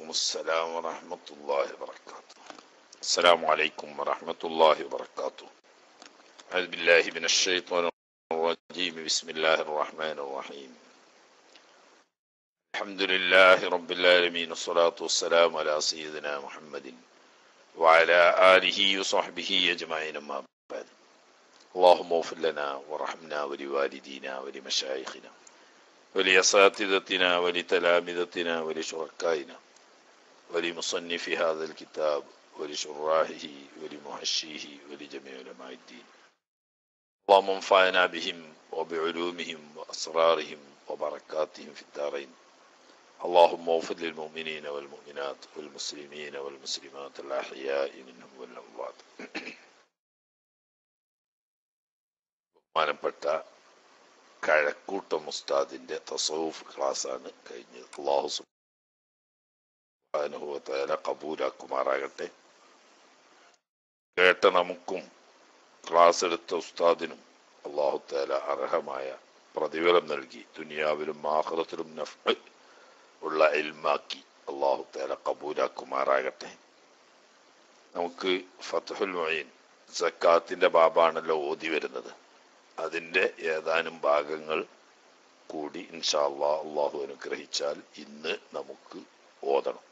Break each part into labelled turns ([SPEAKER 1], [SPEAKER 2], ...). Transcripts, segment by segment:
[SPEAKER 1] السلام ورحمة الله وبركاته. السلام عليكم ورحمة الله وبركاته. أعوذ بالله من الشيطان الرجيم. بسم الله الرحمن الرحيم. الحمد لله رب العالمين، والصلاة والسلام على سيدنا محمد وعلى آله وصحبه أجمعين. أما بعد، اللهم اغفر لنا وارحمنا ولوالدينا ولمشايخنا ولأساتذتنا ولتلامذتنا ولشركائنا ولمصنف هذا الكتاب ولشراحه ولمحشيه ولجميع علماء الدين. اللهم انفعنا بهم وبعلومهم وأسرارهم وبركاتهم في الدارين. اللهم اغفر للمؤمنين والمؤمنات والمسلمين والمسلمات الأحياء منهم والأموات. ബഹുമാനപ്പെട്ട കഴക്കൂട്ടം ഉസ്താദിന്റെ തസവുഫ് ക്ലാസ്സാണ് കഴിഞ്ഞത്. അല്ലാഹു സുബ്ഹാനഹു വ തആല കബൂലാക്കുമാറാകട്ടെ. കേട്ട നമുക്കും ക്ലാസ് എടുത്ത ഉസ്താദിനും അല്ലാഹു തആല അർഹമായ പ്രതിഫലം നൽകി ദുനിയാവിലും ആഖിറത്തിലും നഫ്അ ഉള്ള ഇൽമാക്കി അല്ലാഹു തആല കബൂലാക്കുമാറാകട്ടെ. നമുക്ക് ഫത്ഹുൽ മുഈൻ സക്കാത്തിന്റെ ബാബാണല്ലോ ഓതി വരുന്നത്. അതിന്റെ ഏതാനും ഭാഗങ്ങൾ കൂടി ഇൻഷാ അല്ലാഹ് അല്ലാഹു അനുഗ്രഹിച്ചാൽ ഇന്ന് നമുക്ക് ഓതണം.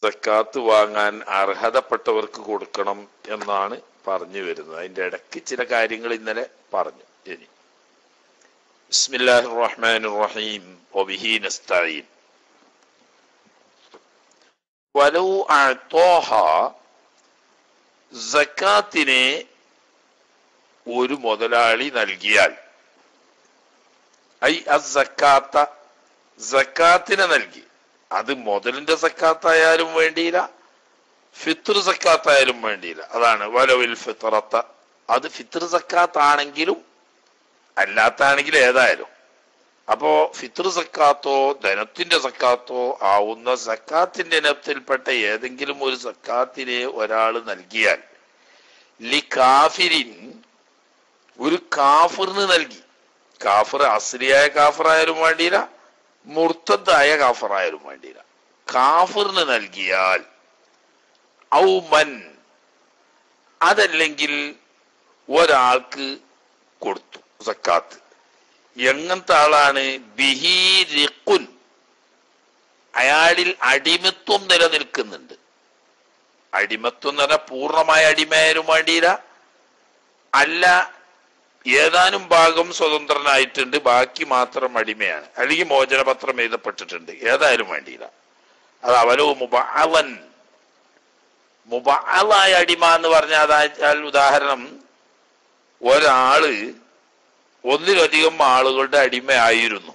[SPEAKER 1] സക്കാത്ത് വാങ്ങാൻ അർഹതപ്പെട്ടവർക്ക് കൊടുക്കണം എന്നാണ് പറഞ്ഞു വരുന്നത്. അതിന്റെ ഇടയ്ക്ക് ചില കാര്യങ്ങൾ ഇന്നലെ പറഞ്ഞു. ഇനി ബിസ്മില്ലാഹിർ റഹ്മാനിർ റഹീം വബിഹി നസ്തഈൻ വലൗ അഅതാഹ, സക്കാത്തിനെ ഒരു മുതലാളി നൽകിയാൽ, ഐ അസ്സക്കാത്ത, സക്കാത്തിനെ നൽകി, അത് മുതലിന്റെ സക്കാത്തായാലും വേണ്ടിയില്ല, ഫിത്ർ സക്കാത്തായാലും വേണ്ടിയില്ല. അതാണ് വലവിൽ ഫിത്രത്ത, അത് ഫിത്ർ സക്കാത്താണെങ്കിലും അല്ലാത്താണെങ്കിലും ഏതായാലും. അപ്പോ ഫിത്ർ സക്കാത്തോ ധനത്തിന്റെ സക്കാത്തോ ആവുന്ന സക്കാത്തിന്റെ ഇനത്തിൽപ്പെട്ട ഏതെങ്കിലും ഒരു സക്കാത്തിനെ ഒരാൾ നൽകിയാൽ, ലി കാഫിരിൻ, ഒരു കാഫിറിന് നൽകി, കാഫിർ അസ്ലിയായ കാഫിറായാലും വേണ്ടിയില്ല, മുർത്തദായ കാഫിറായാലും വേണ്ടിയില്ല, കാഫിറിന് നൽകിയാൽ, ഔ മൻ, അതല്ലെങ്കിൽ ഒരാൾക്ക് കൊടുത്തു സക്കാത്ത്. എങ്ങനത്തെ ആളാണ്? ബിഹി റിഖുൻ, അയാളിൽ അടിമത്വം നിലനിൽക്കുന്നുണ്ട്. അടിമത്വം എന്ന് പറഞ്ഞാൽ പൂർണ്ണമായ അടിമയായാലും വേണ്ടിയില്ല, അല്ല ഏതാനും ഭാഗം സ്വതന്ത്രനായിട്ടുണ്ട്, ബാക്കി മാത്രം അടിമയാണ്, അല്ലെങ്കിൽ മോചനപത്രം എഴുതപ്പെട്ടിട്ടുണ്ട്, ഏതായാലും വേണ്ടിയില്ല. അത് അവലോ മുബഅലൻ, മുബഅലായ അടിമ എന്ന് പറഞ്ഞാൽ അതായത് ഉദാഹരണം, ഒരാള് ഒന്നിലധികം ആളുകളുടെ അടിമയായിരുന്നു,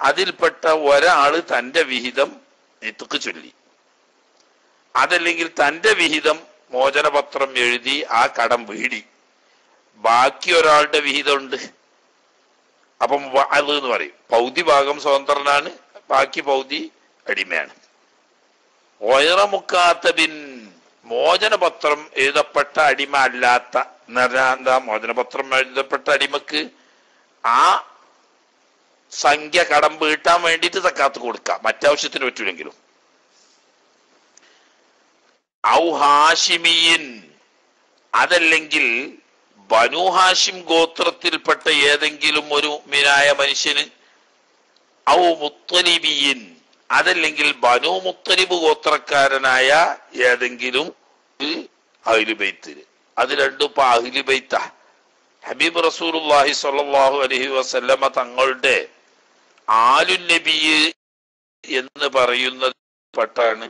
[SPEAKER 1] അതിൽപ്പെട്ട ഒരാള് തന്റെ വിഹിതം ഇത്ക്ക് ചൊല്ലി, അതല്ലെങ്കിൽ തന്റെ വിഹിതം മോചനപത്രം എഴുതി ആ കടം വീടി, ബാക്കി ഒരാളുടെ വിഹിതമുണ്ട്. അപ്പം അത് എന്ന് പറയും, പൗതി ഭാഗം സ്വതന്ത്രനാണ്, ബാക്കി പൗതി അടിമയാണ്. ഒയറമുക്കാത്തബിൻ, മോചനപത്രം എഴുതപ്പെട്ട അടിമ അല്ലാത്ത, എന്താ മോചനപത്രം എഴുതപ്പെട്ട അടിമക്ക് ആ സംഖ്യ കടം വീട്ടാൻ വേണ്ടിയിട്ട് സക്കാത്ത് കൊടുക്കാം, മറ്റാവശ്യത്തിന് പറ്റൂലെങ്കിലും. ഔ ഹാഷിമിയൻ, അതല്ലെങ്കിൽ ബനു ഹാഷിം ഗോത്രത്തിൽപ്പെട്ട ഏതെങ്കിലും ഒരു മുഅ്മിനായ മനുഷ്യന്, ഔ മുത്തലിബിയൻ, അതല്ലെങ്കിൽ ബനു മുത്തലിബ് ഗോത്രക്കാരനായ ഏതെങ്കിലും അഹ്ലു ബൈത്തിന്. അത് രണ്ടും ഇപ്പൊ അഹ്ലു ബൈത്ത. ഹബീബ് റസൂലുള്ളാഹി സ്വല്ലല്ലാഹു അലൈഹി വസല്ലമ തങ്ങളുടെ ആലു നബി എന്ന് പറയുന്നത് പെട്ടാണ്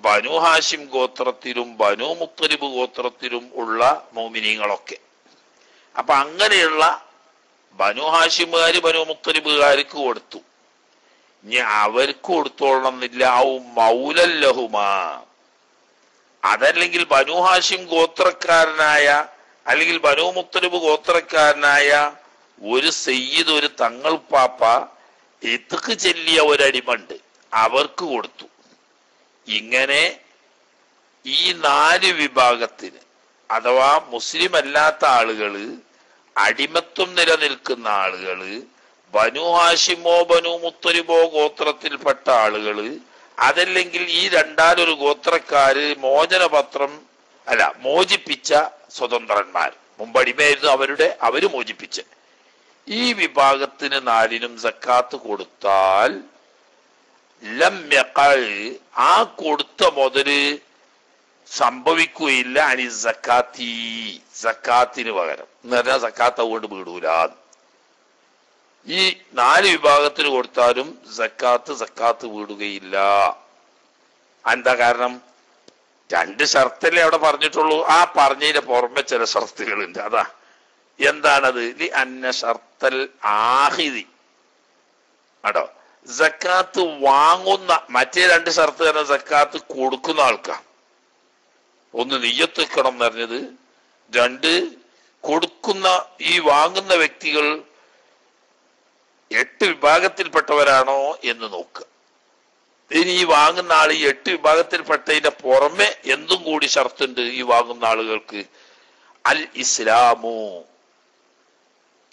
[SPEAKER 1] ബനു ഹാഷിം ഗോത്രത്തിലും ബനു മുത്തലിബ് ഗോത്രത്തിലും ഉള്ള മുഅ്മിനീങ്ങളൊക്കെ. അപ്പൊ അങ്ങനെയുള്ള ബനു ഹാഷിമുകാര് ബനു മുത്തലിബുകാർക്ക് കൊടുത്തു, ഇനി അവർക്ക് കൊടുത്തോളണം എന്നില്ല. ഔ മൗലല്ലഹുമാ, അതല്ലെങ്കിൽ ബനു ഹാഷിം ഗോത്രക്കാരനായ അല്ലെങ്കിൽ ബനു മുത്തലിബ് ഗോത്രക്കാരനായ ഒരു സയ്യിദ്, ഒരു തങ്ങൾ പാപ്പ ഇത്ക്ക് ചെല്ലിയ ഒരടിമണ്ട്, അവർക്ക് കൊടുത്തു. ഇങ്ങനെ ഈ 4 വിഭാഗത്തിന്, അഥവാ മുസ്ലിം അല്ലാത്ത ആളുകള് അടിമത്വം നിലനിൽക്കുന്ന ആളുകള്, ബനു ഹാഷിമോ ബനു മുത്തലിബോ ഗോത്രത്തിൽപ്പെട്ട ആളുകള്, അതല്ലെങ്കിൽ ഈ രണ്ടാലൊരു ഗോത്രക്കാര് മോചനപത്രം മോചിപ്പിച്ച സ്വതന്ത്രന്മാർ, മുമ്പ് അടിമയായിരുന്നു അവര് മോചിപ്പിച്ച ഈ വിഭാഗത്തിന് നാലിനും സക്കാത്ത് കൊടുത്താൽ ലം യഖൽ, ആ കൊടുത്ത മുതല് സംഭവിക്കുകയില്ല അനി സക്കാത്തി, സക്കാത്തിന് പകരം എന്ന് പറഞ്ഞാൽ സക്കാത്ത് അതുകൊണ്ട് വീടൂല. ഈ 4 വിഭാഗത്തിന് കൊടുത്താലും സക്കാത്ത് വീടുകയില്ല. എന്താ കാരണം? 2 ഷർത്തല്ലേ അവിടെ പറഞ്ഞിട്ടുള്ളൂ. ആ പറഞ്ഞതിന്റെ പുറമെ ചില ഷർത്തുകളുണ്ട്. അതാ എന്താണത്? അന്ന ഷർത്തൽ ആഹിദി കേട്ടോ, സക്കാത്ത് വാങ്ങുന്ന മറ്റേ 2 ഷർത്ത് തന്നെ സക്കാത്ത് കൊടുക്കുന്ന ആൾക്കാർ. ഒന്ന് നിയ്യത്ത് വെക്കണം എന്ന് പറഞ്ഞത്, 2 കൊടുക്കുന്ന ഈ വാങ്ങുന്ന വ്യക്തികൾ 8 വിഭാഗത്തിൽപ്പെട്ടവരാണോ എന്ന് നോക്കുക. ഇനി ഈ വാങ്ങുന്ന ആൾ ഈ 8 വിഭാഗത്തിൽപ്പെട്ടതിന്റെ പുറമെ എന്തും കൂടി ഷർത്തുണ്ട് ഈ വാങ്ങുന്ന ആളുകൾക്ക്. അൽ ഇസ്ലാമു,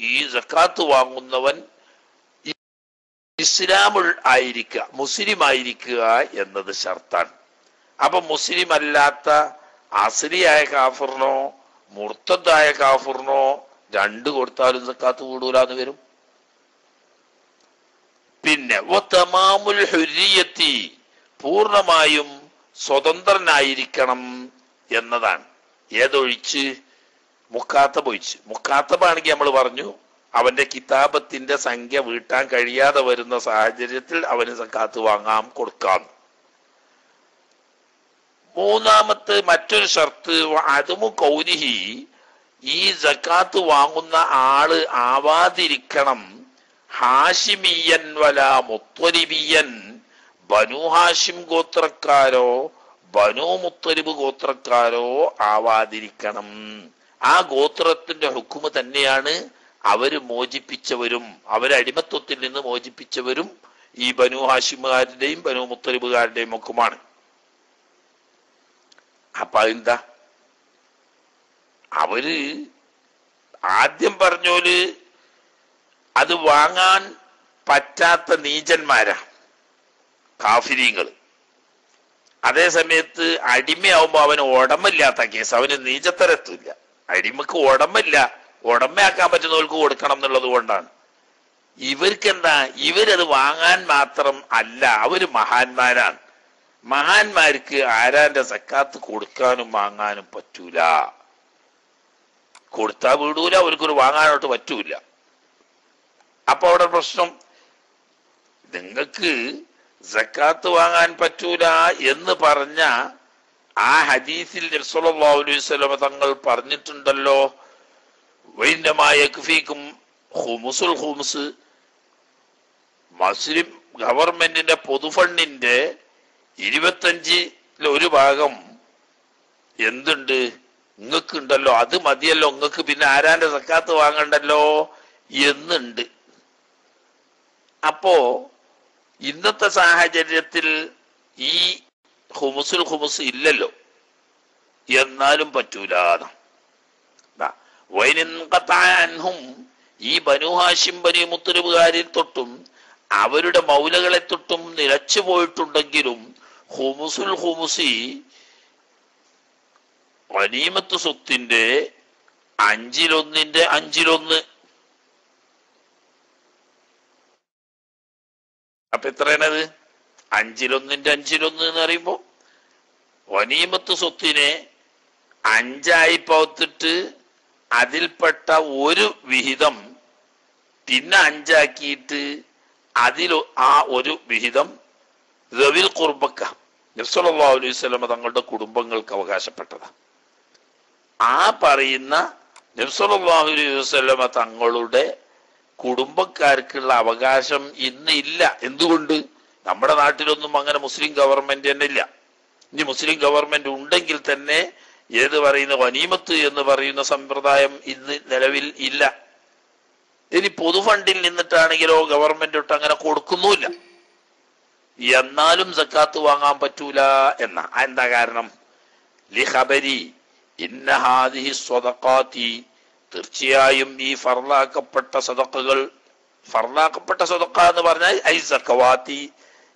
[SPEAKER 1] ഈ സക്കാത്ത് വാങ്ങുന്നവൻ ഇസ്ലാമുൽ ആയിരിക്കുക, മുസ്ലിം ആയിരിക്കുക എന്നത് ഷർത്താണ്. അപ്പൊ മുസ്ലിം അല്ലാത്ത അസ്ലിയായ കാഫിറിനോ മുർത്തദായ കാഫിറിനോ 2 കൊടുത്താലും സക്കാത്ത് കൂടൂലാന്ന് വരും. പിന്നെ വതമാമുൽ ഹുരിയത്തി, പൂർണ്ണമായും സ്വതന്ത്രനായിരിക്കണം എന്നതാണ്. ഏതൊഴിച്ച്? മുക്കാത്തബ് ഒഴിച്ച്. മുക്കാത്തബാണെങ്കിൽ നമ്മൾ പറഞ്ഞു അവന്റെ കിതാബത്തിന്റെ സംഖ്യ വീട്ടാൻ കഴിയാതെ വരുന്ന സാഹചര്യത്തിൽ അവന് സക്കാത്ത് വാങ്ങാം, കൊടുക്കാം. മൂന്നാമത്തെ മറ്റൊരു ഷർത്ത് അതുമു കൗനിഹി, ഈ സക്കാത്ത് വാങ്ങുന്ന ആള് ആവാതിരിക്കണം ഹാഷിമിയൻ വല മുത്തലിബിയൻ, ബനു ഹാഷിം ഗോത്രക്കാരോ ബനു മുത്തലിബ് ഗോത്രക്കാരോ ആവാതിരിക്കണം. ആ ഗോത്രത്തിന്റെ ഹുക്കുമ് തന്നെയാണ് അവര് മോചിപ്പിച്ചവരും അവരടിമത്വത്തിൽ നിന്ന് മോചിപ്പിച്ചവരും ഈ ബനു ഹാഷിമുകാരുടെയും ബനു മുത്തലിബുകാരുടെയും ഹുക്കുമാണ്. അപ്പൊ അതെന്താ? അവര് ആദ്യം പറഞ്ഞോല് അത് വാങ്ങാൻ പറ്റാത്ത നീചന്മാരാ കാഫിരീങ്ങള്. അതേ സമയത്ത് അടിമയാവുമ്പോ അവന് ഉടമില്ലാത്ത കേസ്, അവന് നീചത്തരത്തില്ല. അടിമക്ക് ഉടമില്ല, ഉടമയാക്കാൻ പറ്റുന്നവർക്ക് കൊടുക്കണം എന്നുള്ളത് കൊണ്ടാണ്. ഇവർക്കെന്താ? ഇവരത് വാങ്ങാൻ മാത്രം അല്ല, അവര് മഹാന്മാരാണ്. മഹാന്മാർക്ക് ആരാന്റെ സക്കാത്ത് കൊടുക്കാനും വാങ്ങാനും പറ്റൂല. കൊടുത്താ വീടൂല, അവർക്കൊരു വാങ്ങാനോട്ട് പറ്റൂല. അപ്പൊ അവിടെ പ്രശ്നം, നിങ്ങൾക്ക് സക്കാത്ത് വാങ്ങാൻ പറ്റൂല എന്ന് പറഞ്ഞ ആ ഹദീസിൽ നബി സല്ലല്ലാഹു അലൈഹി വസല്ലം തങ്ങൾ പറഞ്ഞിട്ടുണ്ടല്ലോ, വൈന്നമായക്ഫീകും ഖുമുസുൽ ഖുംസ്, മുസ്ലിം ഗവൺമെന്റിന്റെ പൊതുഫണ്ടിന്റെ 25 ഭാഗം എന്തുണ്ട് നിങ്ങൾക്ക് ഉണ്ടല്ലോ, അത് മതിയല്ലോ നിങ്ങൾക്ക്, പിന്നെ ആരാന്റെ സക്കാത്ത് വാങ്ങണ്ടല്ലോ എന്നുണ്ട്. അപ്പോ ഇന്നത്തെ സാഹചര്യത്തിൽ ഈ ഖുമുസ് ഇല്ലല്ലോ, എന്നാലും പറ്റൂല. ഈ ബനു ഹാഷിം ബനു മുത്തലിബുകാരിൽ തൊട്ടും അവരുടെ മൗലകളെ തൊട്ടും നിലച്ചു പോയിട്ടുണ്ടെങ്കിലും ഖുമുസി ഗനീമത്ത് സ്വത്തിന്റെ 1/5 അപ്പൊ എത്രയാണത്? 1/5 എന്ന് പറയുമ്പോ ഗനീമത്ത് സ്വത്തിനെ 5 പകുത്തിട്ട് അതിൽപ്പെട്ട ഒരു വിഹിതം പിന്നെ 5 ആക്കിയിട്ട് അതിൽ ആ ഒരു വിഹിതം ദവിൽ ഖുർബക്ക നബി സല്ലല്ലാഹു അലൈഹി വസല്ലം തങ്ങളുടെ കുടുംബങ്ങൾക്ക് അവകാശപ്പെട്ടതാ. ആ പറയുന്ന നബി സല്ലല്ലാഹു അലൈഹി വസല്ലം തങ്ങളുടെ കുടുംബക്കാർക്കുള്ള അവകാശം ഇന്ന് ഇല്ല. എന്തുകൊണ്ട്? നമ്മുടെ നാട്ടിലൊന്നും അങ്ങനെ മുസ്ലിം ഗവൺമെന്റ് തന്നെ ഇല്ല. ഇനി മുസ്ലിം ഗവൺമെന്റ് ഉണ്ടെങ്കിൽ തന്നെ ഏത് പറയുന്ന ഗനീമത്ത് എന്ന് പറയുന്ന സമ്പ്രദായം ഇന്ന് നിലവിൽ ഇല്ല. ഇനി പൊതുഫണ്ടിൽ നിന്നിട്ടാണെങ്കിലോ ഗവൺമെന്റ് ഒട്ട് അങ്ങനെ കൊടുക്കുന്നുമില്ല. എന്നാലും സക്കാത്ത് വാങ്ങാൻ പറ്റൂല എന്ന എന്താ കാരണം? ലിഖബരി ഇന്ന ഹാദിഹി സ്വദഖാതി തീർച്ചയായും ഈ ഫർളാക്കപ്പെട്ട സദഖകൾ, ഫർളാക്കപ്പെട്ട സദഖ എന്ന് പറഞ്ഞാൽ ഐ സക്കവാത്തി,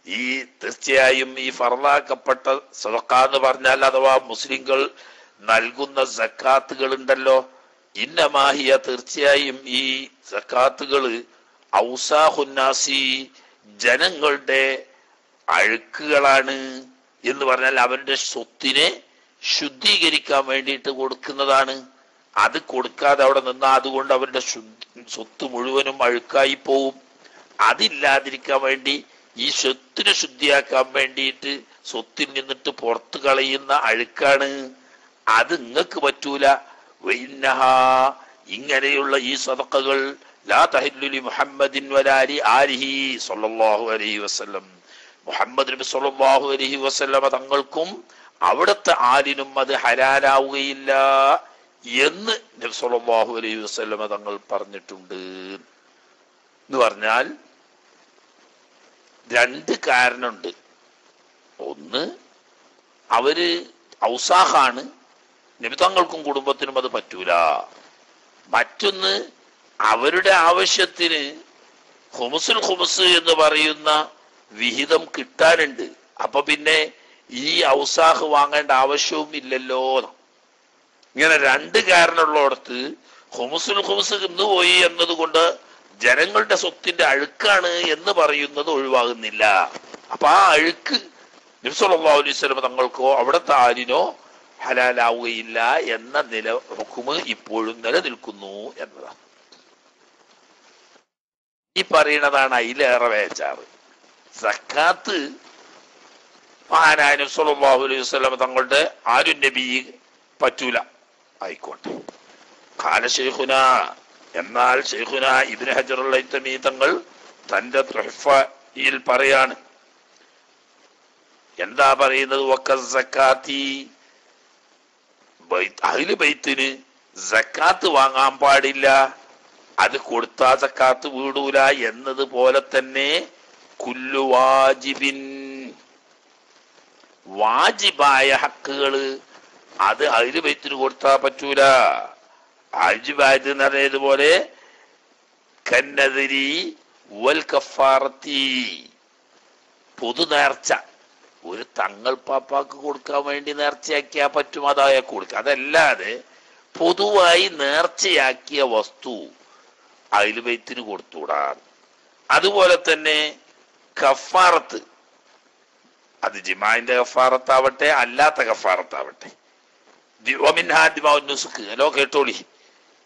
[SPEAKER 1] ഈ തീർച്ചയായും ഈ ഫർളാക്കപ്പെട്ട സദഖ എന്ന് പറഞ്ഞാൽ അഥവാ മുസ്ലിങ്ങൾ നൽകുന്ന സക്കാത്തുകൾ ഉണ്ടല്ലോ, ഇന്നമാഹിയ തീർച്ചയായും ഈ സക്കാത്തുകള് ഔസാഹുന്നാസി ജനങ്ങളുടെ അഴുക്കുകളാണ് എന്ന് പറഞ്ഞാൽ അവന്റെ സ്വത്തിനെ ശുദ്ധീകരിക്കാൻ വേണ്ടിയിട്ട് കൊടുക്കുന്നതാണ്. അത് കൊടുക്കാതെ അവിടെ നിന്നാൽ അതുകൊണ്ട് അവരുടെ സ്വത്ത് മുഴുവനും അഴുക്കായി പോവും. അതില്ലാതിരിക്കാൻ വേണ്ടി ഈ സ്വത്തിനെ ശുദ്ധിയാക്കാൻ വേണ്ടിയിട്ട് സ്വത്തിൽ നിന്നിട്ട് പുറത്തു കളയുന്ന അഴുക്കാണ്. അത് നിങ്ങൾക്ക് പറ്റൂല. ഇങ്ങനെയുള്ള ഈ സദഖകൾ ലാ തഹില്ലു ലി മുഹമ്മദിൻ വലാലി ആലിഹി സ്വല്ലല്ലാഹു അലൈഹി വസല്ലം, മുഹമ്മദ് നബി സ്വല്ലല്ലാഹു അലൈഹി വസല്ലം തങ്ങൾക്കും അവിടുത്തെ ആലിനും അത് ഹലാലാവുകയില്ല എന്ന് നബി സ്വല്ലല്ലാഹു അലൈഹി വസല്ലം തങ്ങൾ പറഞ്ഞിട്ടുണ്ട്. എന്ന് പറഞ്ഞാൽ രണ്ട് കാരണമുണ്ട്. ഒന്ന്, അവര് ഔസാഹാണ്, നബി തങ്ങൾക്കും കുടുംബത്തിനും അത് പറ്റൂല. മറ്റൊന്ന്, അവരുടെ ആവശ്യത്തിന് ഖുമുസുൽ ഖുമുസ് എന്ന് പറയുന്ന വിഹിതം കിട്ടാനുണ്ട്. അപ്പൊ പിന്നെ ഈ ഔസാഹ് വാങ്ങേണ്ട ആവശ്യവും ഇല്ലല്ലോ. ഇങ്ങനെ രണ്ട് കാരണമുള്ളടത്ത് ഖുമുസുൽ ഖുമുസ് ഇന്നുപോയി എന്നതുകൊണ്ട് ജനങ്ങളുടെ സ്വത്തിന്റെ അഴുക്കാണ് എന്ന് പറയുന്നത് ഒഴിവാകുന്നില്ല. അപ്പൊ ആ അഴുക്ക് നബി സല്ലല്ലാഹു അലൈഹി വസല്ലം തങ്ങൾക്കോ അവിടുത്തെ ആലിനോ ഹലാലാവുകയില്ല എന്ന ഹുക്മ് ഇപ്പോഴും നിലനിൽക്കുന്നു എന്നതാണ്. ഈ പറയുന്നതാണ് അതിലേറെ വേച്ചാറ്. സക്കാത്ത് മഹാനായ നബി സല്ലല്ലാഹു അലൈഹി വസല്ലം തങ്ങളുടെ ആരും നബി പറ്റൂല, ആയിക്കോട്ടെ. ഖാല ശൈഖുന, എന്നാൽ ശൈഖുന ഇബ്നു ഹജർ അൽ ഹൈതമി തങ്ങൾ തന്റെ തുഹ്ഫയിൽ പറയാണ്. എന്താ പറയുന്നത്? വക്കസ്സക്കാത്തി, അഹ്ലു ബൈത്തിന് സക്കാത്ത് വാങ്ങാൻ പാടില്ല, അത് കൊടുത്താ സക്കാത്ത് വീടൂല എന്നതുപോലെ തന്നെ കുല്ലു വാജിബിൻ, വാജിബായ ഹക്കുകള് അത് അഹ്ലു ബൈത്തിന് കൊടുത്താ പറ്റൂല. വാജിബായത് എന്ന് പറഞ്ഞതുപോലെ കന്നദരി വൽ കഫാറത്തി, പൊതു നേർച്ച, ഒരു തങ്ങൾ പാപ്പാക്ക് കൊടുക്കാൻ വേണ്ടി നേർച്ചയാക്കിയാ പറ്റും, അതായ കൊടുക്കുക. അതല്ലാതെ പൊതുവായി നേർച്ചയാക്കിയ വസ്തു അഹ്ലു ബൈത്തിന് കൊടുത്തുകൂടാ. അതുപോലെ തന്നെ കഫാറത്ത്, അത് ജിമാഇന്റെ കഫാറത്താവട്ടെ അല്ലാത്ത കഫാറത്താവട്ടെ. ഹലോ കേട്ടോളി,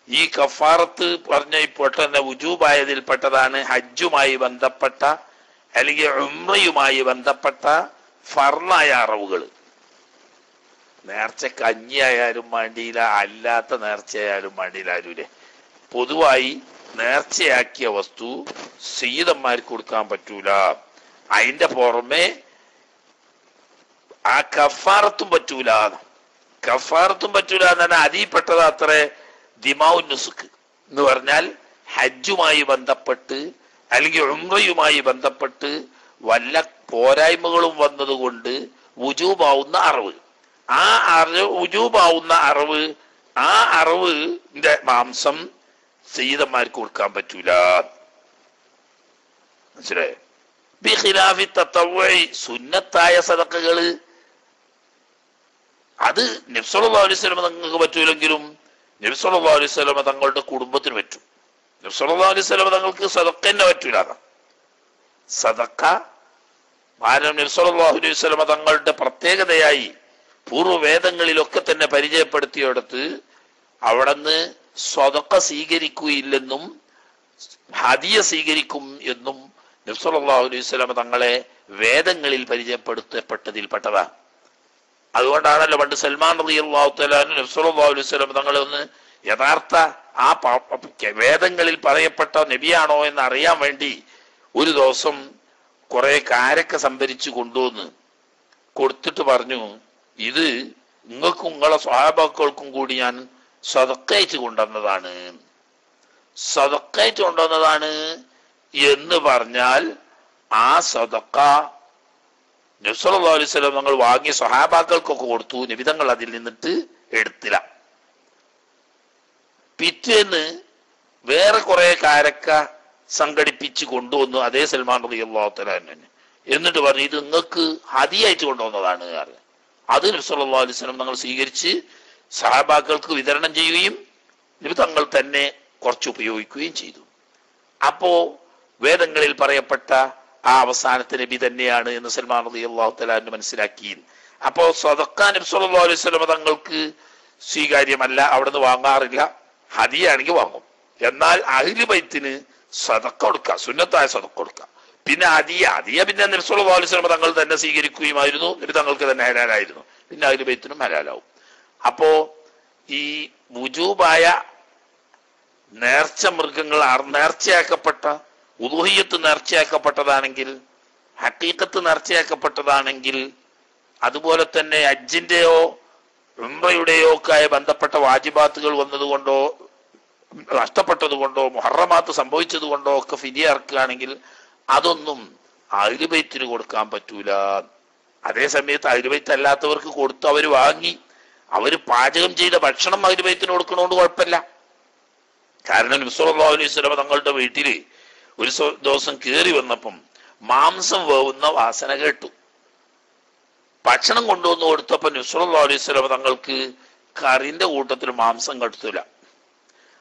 [SPEAKER 1] ഈ കഫാറത്ത് പറഞ്ഞ പെട്ടെന്ന് വുജൂബായതിൽപ്പെട്ടതാണ് ഹജ്ജുമായി ബന്ധപ്പെട്ട അല്ലെങ്കിൽ ഉംറയുമായി ബന്ധപ്പെട്ട ഫർളായ അറവുകൾ. നേർച്ച കഞ്ഞിയായാലും വേണ്ടിയില്ല, അല്ലാത്ത നേർച്ചയായാലും വേണ്ടിയില്ല, ആരുമില്ലേ. പൊതുവായി നേർച്ചയാക്കിയ വസ്തു സയ്യിദന്മാർക്ക് കൊടുക്കാൻ പറ്റൂല. അതിന്റെ പുറമെ ആ കഫാറത്തും പറ്റൂല. കഫാറത്തും പറ്റൂല എന്ന് പറഞ്ഞാൽ അതിൽപ്പെട്ടത് അത്രേ ദിമാഉൻ നുസുക്ക് എന്ന് പറഞ്ഞാൽ ഹജ്ജുമായി ബന്ധപ്പെട്ട് അല്ലെങ്കിൽ ഉംറയുമായി ബന്ധപ്പെട്ട് വല്ല പോരായ്മകളും വന്നതുകൊണ്ട് വുജൂബാവുന്ന അറിവ്, ആ വുജൂബാവുന്ന അറിവ്, ആ അറിവിന്റെ മാംസം സയ്യിദന്മാർക്ക് കൊടുക്കാൻ പറ്റൂല. മനസ്സിലായോ? ബിഖിലാഫി തതവ്വുഇ, സുന്നത്തായ സദഖകള് അത് നബി സല്ലല്ലാഹു അലൈഹി വസല്ലം തങ്ങൾക്ക് പറ്റൂലെങ്കിലും നബി സല്ലല്ലാഹു അലൈഹി വസല്ലം തങ്ങളുടെ കുടുംബത്തിന് പറ്റും. നബി സല്ലല്ലാഹു അലൈഹി വസല്ലം തങ്ങൾക്ക് സദഖ തന്നെ പറ്റൂല. സദഖ കാരണം നബി സല്ലല്ലാഹു അലൈഹി വസല്ലം തങ്ങളുടെ പ്രത്യേകതയായി പൂർവ്വവേദങ്ങളിലൊക്കെ തന്നെ പരിചയപ്പെടുത്തിയെടുത്ത് അവിടുന്ന് സദഖ സ്വീകരിക്കുകയില്ലെന്നും ഹദിയ സ്വീകരിക്കും എന്നും നബി സല്ലല്ലാഹു അലൈഹി വസല്ലം തങ്ങളെ വേദങ്ങളിൽ പരിചയപ്പെടുത്തപ്പെട്ടതിൽപ്പെട്ടതാ. അതുകൊണ്ടാണല്ലോ പണ്ട് സൽമാൻ റളിയല്ലാഹു തആല നബി സല്ലല്ലാഹു അലൈഹി വസല്ലം തങ്ങളെ ഒന്ന് യഥാർത്ഥ ആ വേദങ്ങളിൽ പറയപ്പെട്ട നബിയാണോ എന്ന് അറിയാൻ വേണ്ടി ഒരു ദിവസം കുറെ കാരക്ക സംഭരിച്ചു കൊണ്ടുവന്ന് കൊടുത്തിട്ട് പറഞ്ഞു, ഇത് നിങ്ങൾക്കും നിങ്ങളെ സ്വഹാബാക്കൾക്കും കൂടി ഞാൻ സദഖയായിട്ട് കൊണ്ടുവന്നതാണ്. സദഖയായിട്ട് കൊണ്ടുവന്നതാണ് എന്ന് പറഞ്ഞാൽ ആ സദഖ നബി സല്ലല്ലാഹു അലൈഹി വസല്ലം തങ്ങൾ വാങ്ങിയ സ്വഹാബാക്കൾക്കൊക്കെ കൊടുത്തു, നബി തങ്ങൾ അതിൽ നിന്നിട്ട് എടുത്തില്ല. പിറ്റേന്ന് വേറെ കുറെ കാരക്ക സംഘടിപ്പിച്ച് കൊണ്ടുവന്നു അതേ സൽമാൻ റളിയല്ലാഹു തആല തന്നെ. എന്നിട്ട് പറഞ്ഞു ഇത് നിങ്ങൾക്ക് ഹദിയായിട്ട് കൊണ്ടുവന്നതാണ്. അത് നബി സല്ലല്ലാഹു അലൈഹി വസല്ലം തങ്ങൾ സ്വീകരിച്ച് സഹാബാക്കൾക്ക് വിതരണം ചെയ്യുകയും നബി തങ്ങൾ തന്നെ കുറച്ച് ഉപയോഗിക്കുകയും ചെയ്തു. അപ്പോ വേദങ്ങളിൽ പറയപ്പെട്ട ആ അവസാനത്തെ നബി തന്നെയാണ് എന്ന് സൽമാൻ റളിയല്ലാഹു തആല മനസ്സിലാക്കി. അപ്പോ സദഖ നബി സല്ലല്ലാഹു അലൈഹി വസല്ലം തങ്ങൾക്ക് സ്വീകാര്യമല്ല, അവിടുന്ന് വാങ്ങാറില്ല. ഹദിയാണെങ്കിൽ വാങ്ങും. എന്നാൽ അഹ്ലു ബൈത്തിന് സദഖ കൊടുക്കുക, സുന്നത്തായ സദഖ കൊടുക്കുക. പിന്നെ ഹദിയ പിന്നെ നബി സല്ലല്ലാഹു അലൈഹി വസല്ലം തങ്ങൾ തന്നെ സ്വീകരിക്കുകയുമായിരുന്നു, നബി തങ്ങൾക്ക് തന്നെ ഹലാലായിരുന്നു. പിന്നെ അഹ്ലു ബൈത്തിനും ഹലാലാവും. അപ്പോ ഈ വുജൂബായ നേർച്ച മൃഗങ്ങൾ നേർച്ചയാക്കപ്പെട്ട ഉദുഹിയ്യത്ത് നേർച്ചയാക്കപ്പെട്ടതാണെങ്കിൽ, ഹഖീഖത്ത് നേർച്ചയാക്കപ്പെട്ടതാണെങ്കിൽ, അതുപോലെ തന്നെ ഹജ്ജിന്റെയോ ഉംറയുടെയോ ഒക്കെ ബന്ധപ്പെട്ട വാജിബാത്തുകൾ വന്നതുകൊണ്ടോ നഷ്ടപ്പെട്ടത് കൊണ്ടോ മുഹറമാത്ത് സംഭവിച്ചത് കൊണ്ടോ ഒക്കെ ഫിദിയ ഇറക്കുകയാണെങ്കിൽ അതൊന്നും അഹ്ലു ബൈത്തിന് കൊടുക്കാൻ പറ്റൂല. അതേ സമയത്ത് അഹ്ലു ബൈത്ത് അല്ലാത്തവർക്ക് കൊടുത്ത് അവർ വാങ്ങി അവർ പാചകം ചെയ്ത ഭക്ഷണം അഹ്ലു ബൈത്തിന് കൊടുക്കണോണ്ട് കുഴപ്പമില്ല. കാരണം നബി സല്ലല്ലാഹു അലൈഹി വസല്ലം തങ്ങളുടെ വീട്ടില് ഒരു ദിവസം കയറി വന്നപ്പം മാംസം വേവുന്ന വാസന കേട്ടു. ഭക്ഷണം കൊണ്ടുവന്ന് കൊടുത്തപ്പോ നബി സല്ലല്ലാഹു അലൈഹി വസല്ലം തങ്ങൾക്ക് കറിന്റെ കൂട്ടത്തിൽ മാംസം കെടുത്തില്ല.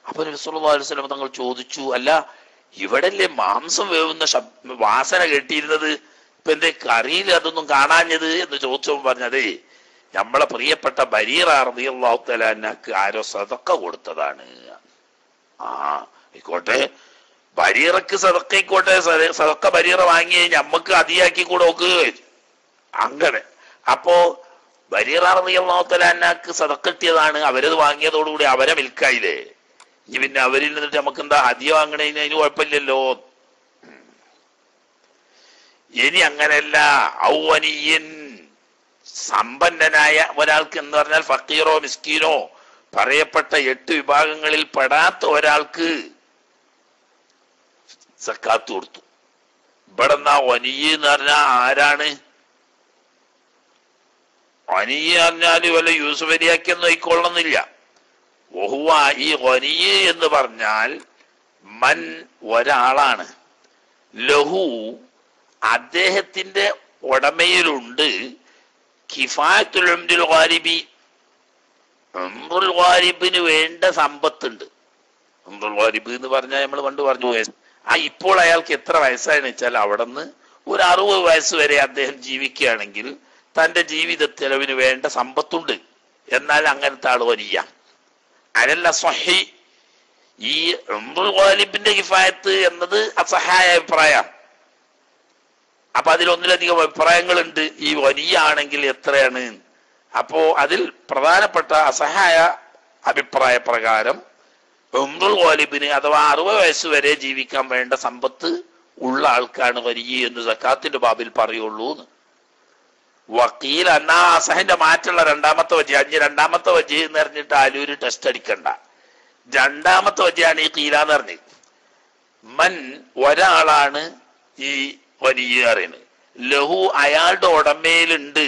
[SPEAKER 1] അപ്പൊ നബി സല്ലല്ലാഹു അലൈഹി വസല്ലം തങ്ങൾ ചോദിച്ചു, അല്ല ഇവിടല്ലേ മാംസം വേവുന്ന വാസന കേട്ടിരുന്നത്, ഇപ്പൊ എന്തേ കറിയിൽ അതൊന്നും കാണാഞ്ഞത് എന്ന് ചോദിച്ചപ്പോൾ പറഞ്ഞതേ നമ്മളെ പ്രിയപ്പെട്ട ബരീറ റളിയല്ലാഹു തആല അൻഹക്ക് ആരോ സദഖ കൊടുത്തതാണ്. ആയിക്കോട്ടെ, ബരീറക്ക് സദഖയ്ക്കോട്ടെ, സദഖ ബരീറ വാങ്ങി ഞമ്മക്ക് അതിയാക്കി കൂടെ നോക്കുക. അങ്ങനെ അപ്പോ ബരീറ റളിയല്ലാഹു തആല അൻഹക്ക് സദഖ കിട്ടിയതാണ്, അവരത് വാങ്ങിയതോടുകൂടി അവരെ മിൽക്കായില്ലേ. ഇനി പിന്നെ അവരിൽ നിന്നിട്ട് നമുക്ക് എന്താ ഹദിയ വാങ്ങണേന് അതിന് കുഴപ്പമില്ലല്ലോ. ഇനി അങ്ങനെയല്ല, ഔവനിയൻ സമ്പന്നനായ ഒരാൾക്ക് എന്ന് പറഞ്ഞാൽ ഫക്കീറോ മിസ്കീനോ പറയപ്പെട്ട 8 വിഭാഗങ്ങളിൽ പെടാത്ത ഒരാൾക്ക് സക്കാത്ത് കൊടുത്തു. ഇവിടെ എന്നാ വനിയ എന്ന് പറഞ്ഞാൽ ആരാണ്? വനിയ പറഞ്ഞാല് വല്ല യൂസുഫ് അലിയാക്കിയൊന്നും ആയിക്കൊള്ളണമെന്നില്ല. വഹുവ ഈ വനിയ എന്ന് പറഞ്ഞാൽ മൻ ഒരാളാണ്, ലഹു അദ്ദേഹത്തിന്റെ ഉടമയിലുണ്ട് കിഫായത്തുൽ ഉംറുൽ ഗാലിബി ഉംറുൽ ഗാലിബിന് വേണ്ട സമ്പത്തുണ്ട്. ഉംറുൽ ഗാലിബ് എന്ന് പറഞ്ഞാൽ നമ്മൾ പണ്ട് പറഞ്ഞു ഇപ്പോൾ അയാൾക്ക് എത്ര വയസ്സായെന്ന് വെച്ചാൽ അവിടെ നിന്ന് ഒരു 60 വയസ്സ് വരെ അദ്ദേഹം ജീവിക്കുകയാണെങ്കിൽ തന്റെ ജീവിത ചെലവിന് വേണ്ട സമ്പത്തുണ്ട്. എന്നാൽ അങ്ങനത്തെ ആള് വലിയ അനല്ല സ്വഹി. ഈ ഉംറുൽ ഗാലിബിന്റെ കിഫായത്ത് എന്നത് അസഹായ അഭിപ്രായം. അപ്പൊ അതിലൊന്നിലധികം അഭിപ്രായങ്ങളുണ്ട്. ഈ വലിയ ആണെങ്കിൽ എത്രയാണ്? അപ്പോ അതിൽ പ്രധാനപ്പെട്ട അസഹായ അഭിപ്രായ പ്രകാരം ഉംറുൽ ഗാലിബിന് അഥവാ 60 വയസ്സ് വരെ ജീവിക്കാൻ വേണ്ട സമ്പത്ത് ഉള്ള ആൾക്കാണ് വലിയ എന്ന് സക്കാത്തിന്റെ ബാബിൽ പറയുള്ളൂ. വക്കീൽ എന്നാ അസഹന്റെ മാറ്റുള്ള രണ്ടാമത്തെ വജി, രണ്ടാമത്തെ വജി എന്ന് പറഞ്ഞിട്ട് ആലൂര് ടെസ്റ്റ് അടിക്കണ്ട. രണ്ടാമത്തെ വജിയാണ് ഈ കീലാന്ന് പറഞ്ഞ് മൻ ഒരാളാണ് ഈ വലിയ അറിയുന്നത്. ലഹു അയാളുടെ ഉടമയിലുണ്ട്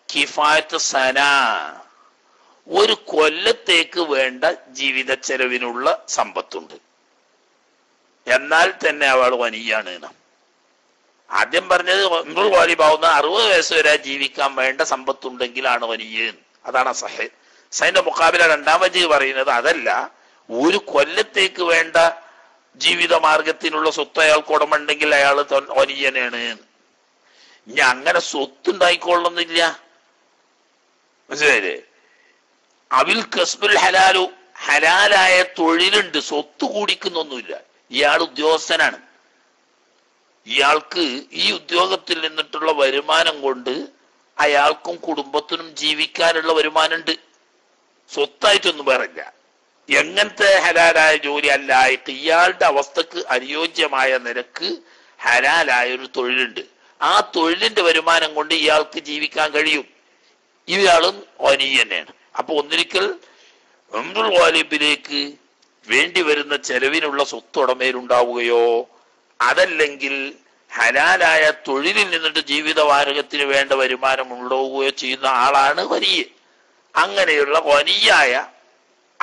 [SPEAKER 1] കിഫായത്ത് സന ഒരു കൊല്ലത്തേക്ക് വേണ്ട ജീവിത ചെലവിനുള്ള സമ്പത്തുണ്ട്. എന്നാൽ തന്നെ അവൾ വനിയാണ്. ആദ്യം പറഞ്ഞത് ഉംറുൽ ഗാലിബാവുന്ന 60 വയസ്സ് വരെ ജീവിക്കാൻ വേണ്ട സമ്പത്തുണ്ടെങ്കിലാണ് വനിയ. അതാണ് സഹ. സൈന്റെ മുഖാബില രണ്ടാം വജി പറയുന്നത് അതല്ല, ഒരു കൊല്ലത്തേക്ക് വേണ്ട ജീവിത മാർഗത്തിനുള്ള സ്വത്ത് അയാൾക്ക് ഉടമുണ്ടെങ്കിൽ അയാൾ വനിയനാണ്. ഇനി അങ്ങനെ സ്വത്തുണ്ടായിക്കൊള്ളുന്നില്ല, മനസ്സിലായില്ലേ? അവിൽ കസ്ബുൽ ഹലാലു ഹലാലായ തൊഴിലുണ്ട്, സ്വത്ത് കൂടിക്കുന്നൊന്നുമില്ല. ഇയാൾ ഉദ്യോഗസ്ഥനാണ്, ഇയാൾക്ക് ഈ ഉദ്യോഗത്തിൽ നിന്നിട്ടുള്ള വരുമാനം കൊണ്ട് അയാൾക്കും കുടുംബത്തിനും ജീവിക്കാനുള്ള വരുമാനമുണ്ട്, സ്വത്തായിട്ടൊന്നും വേറില്ല. എങ്ങനത്തെ ഹലാലായ ജോലി അല്ല, ഇയാളുടെ അവസ്ഥക്ക് അനുയോജ്യമായ നിരക്ക് ഹലാലായ ഒരു തൊഴിലുണ്ട്. ആ തൊഴിലിന്റെ വരുമാനം കൊണ്ട് ഇയാൾക്ക് ജീവിക്കാൻ കഴിയും. ഇയാളും വനി തന്നെയാണ്. അപ്പൊ ഒന്നിരിക്കൽ ഉംറുൽ ഗാലിബിലേക്ക് വേണ്ടി വരുന്ന ചെലവിനുള്ള സ്വത്തുടമയിലുണ്ടാവുകയോ അതല്ലെങ്കിൽ ഹലാലായ തൊഴിലിൽ നിന്നിട്ട് ജീവിതമാർഗത്തിന് വേണ്ട വരുമാനം ഉണ്ടാവുകയോ ചെയ്യുന്ന ആളാണ് വലിയ. അങ്ങനെയുള്ള വലിയായ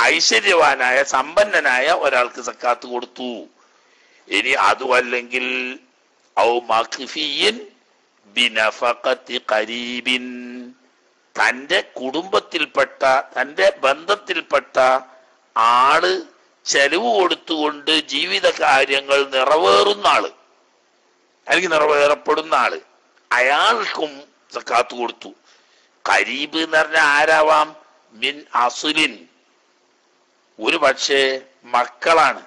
[SPEAKER 1] ഐശ്വര്യവാനായ സമ്പന്നനായ ഒരാൾക്ക് സക്കാത്ത് കൊടുത്തു. ഇനി അതുമല്ലെങ്കിൽ ഔ മഖ്ഫിയിൻ ബിനഫഖത്തി ഖരീബിൻ, തന്റെ കുടുംബത്തിൽപ്പെട്ട തന്റെ ബന്ധത്തിൽപ്പെട്ട ആള് ചെലവ് കൊടുത്തുകൊണ്ട് ജീവിത കാര്യങ്ങൾ നിറവേറുന്ന ആള് അല്ലെങ്കിൽ നിറവേറപ്പെടുന്ന ആള്, അയാൾക്കും സക്കാത്ത് കൊടുത്തു. ഖരീബ് എന്ന് പറഞ്ഞാൽ ആരാവാം? മിൻ അസുലിൻ, ഒരു പക്ഷേ മക്കളാണ്.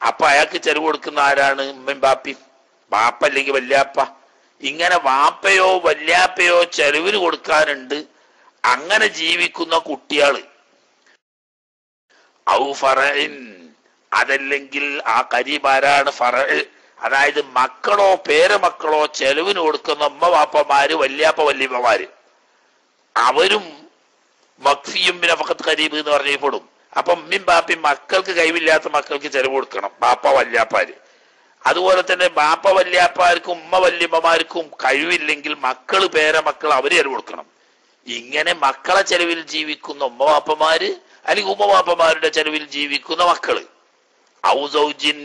[SPEAKER 1] അപ്പൊ അയാൾക്ക് ചെലവ് കൊടുക്കുന്ന ആരാണ്? ഉമ്മയും ബാപ്പയും. ബാപ്പ അല്ലെങ്കിൽ വല്യാപ്പ. ഇങ്ങനെ വാപ്പയോ വല്യാപ്പയോ ചെലവിന് കൊടുക്കാനുണ്ട്. അങ്ങനെ ജീവിക്കുന്ന കുട്ടികള്. ഔ ഫറഇൻ, അതല്ലെങ്കിൽ ആ ഖരീബ് ആരാണ്? ഫറഇ, അതായത് മക്കളോ പേരമക്കളോ ചെലവിന് കൊടുക്കുന്ന ഉമ്മ വാപ്പമാര് വല്യാപ്പ വല്യമ്മമാര്, അവരും മഖ്ഫിയും ബിനഫഖത്ത് ഖരീബ് എന്ന് പറഞ്ഞപ്പെടും. അപ്പൊ ഉമ്മയും ബാപ്പയും മക്കൾക്ക് കഴിവില്ലാത്ത മക്കൾക്ക് ചെലവ് കൊടുക്കണം, ബാപ്പ വല്യാപ്പാര്. അതുപോലെ തന്നെ ബാപ്പ വല്യാപ്പാർക്കും ഉമ്മ വല്യമ്മമാർക്കും കഴിവില്ലെങ്കിൽ മക്കള് പേരമക്കൾ അവര് ചെലവ് കൊടുക്കണം. ഇങ്ങനെ മക്കളെ ചെലവിൽ ജീവിക്കുന്ന ഉമ്മ വാപ്പമാര് അല്ലെങ്കിൽ ഉമ്മ വാപ്പമാരുടെ ചെലവിൽ ജീവിക്കുന്ന മക്കള്. ഔ സൗജിൻ,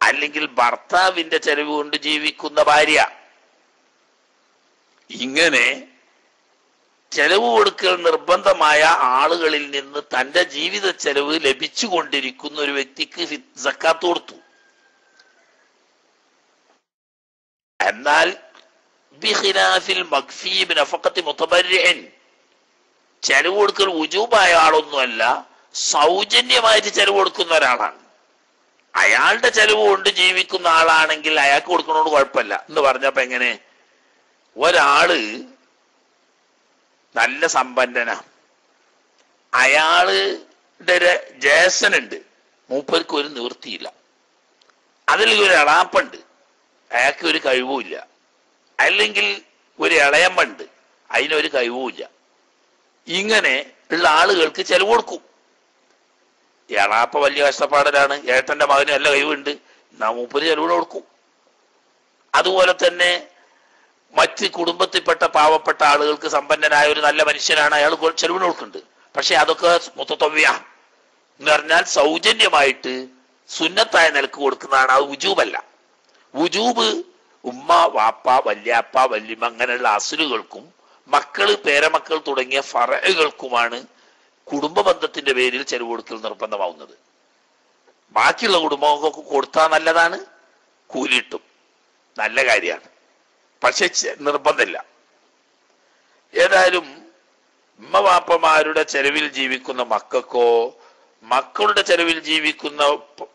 [SPEAKER 1] അല്ലെങ്കിൽ ഭർത്താവിന്റെ ചെലവ് കൊണ്ട് ജീവിക്കുന്ന ഭാര്യ. ഇങ്ങനെ ചെലവ് കൊടുക്കൽ നിർബന്ധമായ ആളുകളിൽ നിന്ന് തന്റെ ജീവിത ചെലവ് ലഭിച്ചുകൊണ്ടിരിക്കുന്ന ഒരു വ്യക്തിക്ക് സക്കാത്ത് കൊടുത്തു. എന്നാൽ ബിഖിലാഫിൽ മഖ്ഫി ബിനഫഖത്തി മുതബർരിഇൻ, ചെലവ് കൊടുക്കൽ വുജൂബായ ആളൊന്നുമല്ല, സൗജന്യമായിട്ട് ചെലവ് കൊടുക്കുന്ന ഒരാളാണ്. അയാളുടെ ചെലവ് കൊണ്ട് ജീവിക്കുന്ന ആളാണെങ്കിൽ അയാൾക്ക് കൊടുക്കണോണ്ട് കുഴപ്പമില്ല എന്ന് പറഞ്ഞപ്പോ എങ്ങനെ? ഒരാള് നല്ല സമ്പന്നനാ, അയാളുടെ ജ്യേഷ്ഠനുണ്ട്, മൂപ്പർക്ക് ഒരു നിവൃത്തിയില്ല. അതിൽ ഒരു എളാപ്പുണ്ട്, അയാൾക്ക് ഒരു കഴിവുമില്ല. അല്ലെങ്കിൽ ഒരു ഇളയമ്മണ്ട്, അതിനൊരു കഴിവുമില്ല. ഇങ്ങനെ ഉള്ള ആളുകൾക്ക് ചെലവ് കൊടുക്കും. എളാപ്പ വലിയ കഷ്ടപ്പാടലാണ്, ഏട്ടന്റെ മകന് നല്ല കഴിവുണ്ട്, എന്നാ മൂപ്പര് ചെലവിന് കൊടുക്കും. അതുപോലെ തന്നെ മറ്റ് കുടുംബത്തിൽപ്പെട്ട പാവപ്പെട്ട ആളുകൾക്ക് സമ്പന്നനായ ഒരു നല്ല മനുഷ്യനാണ്, അയാൾ ചെലവിന് കൊടുക്കുന്നുണ്ട്. പക്ഷെ അതൊക്കെ മുത്തത്തവ്യ എന്ന് പറഞ്ഞാൽ സൗജന്യമായിട്ട് സുന്നത്തായ നിലക്ക് കൊടുക്കുന്നതാണ്. അത് വുജൂബല്ല. വുജൂബ് ഉമ്മ വാപ്പ വല്യാപ്പ വല്യമ്മ അങ്ങനെയുള്ള അസുലുകൾക്കും മക്കള് പേരമക്കൾ തുടങ്ങിയ ഫറകൾക്കുമാണ് കുടുംബ ബന്ധത്തിന്റെ പേരിൽ ചെലവ് കൊടുക്കൽ നിർബന്ധമാവുന്നത്. ബാക്കിയുള്ള കുടുംബങ്ങൾക്ക് കൊടുത്താൽ നല്ലതാണ്, കൂലിയിട്ടും നല്ല കാര്യമാണ്, പക്ഷെ നിർബന്ധമില്ല. ഏതായാലും ഉമ്മ വാപ്പമാരുടെ ചെലവിൽ ജീവിക്കുന്ന മക്കൾക്കോ മക്കളുടെ ചെലവിൽ ജീവിക്കുന്ന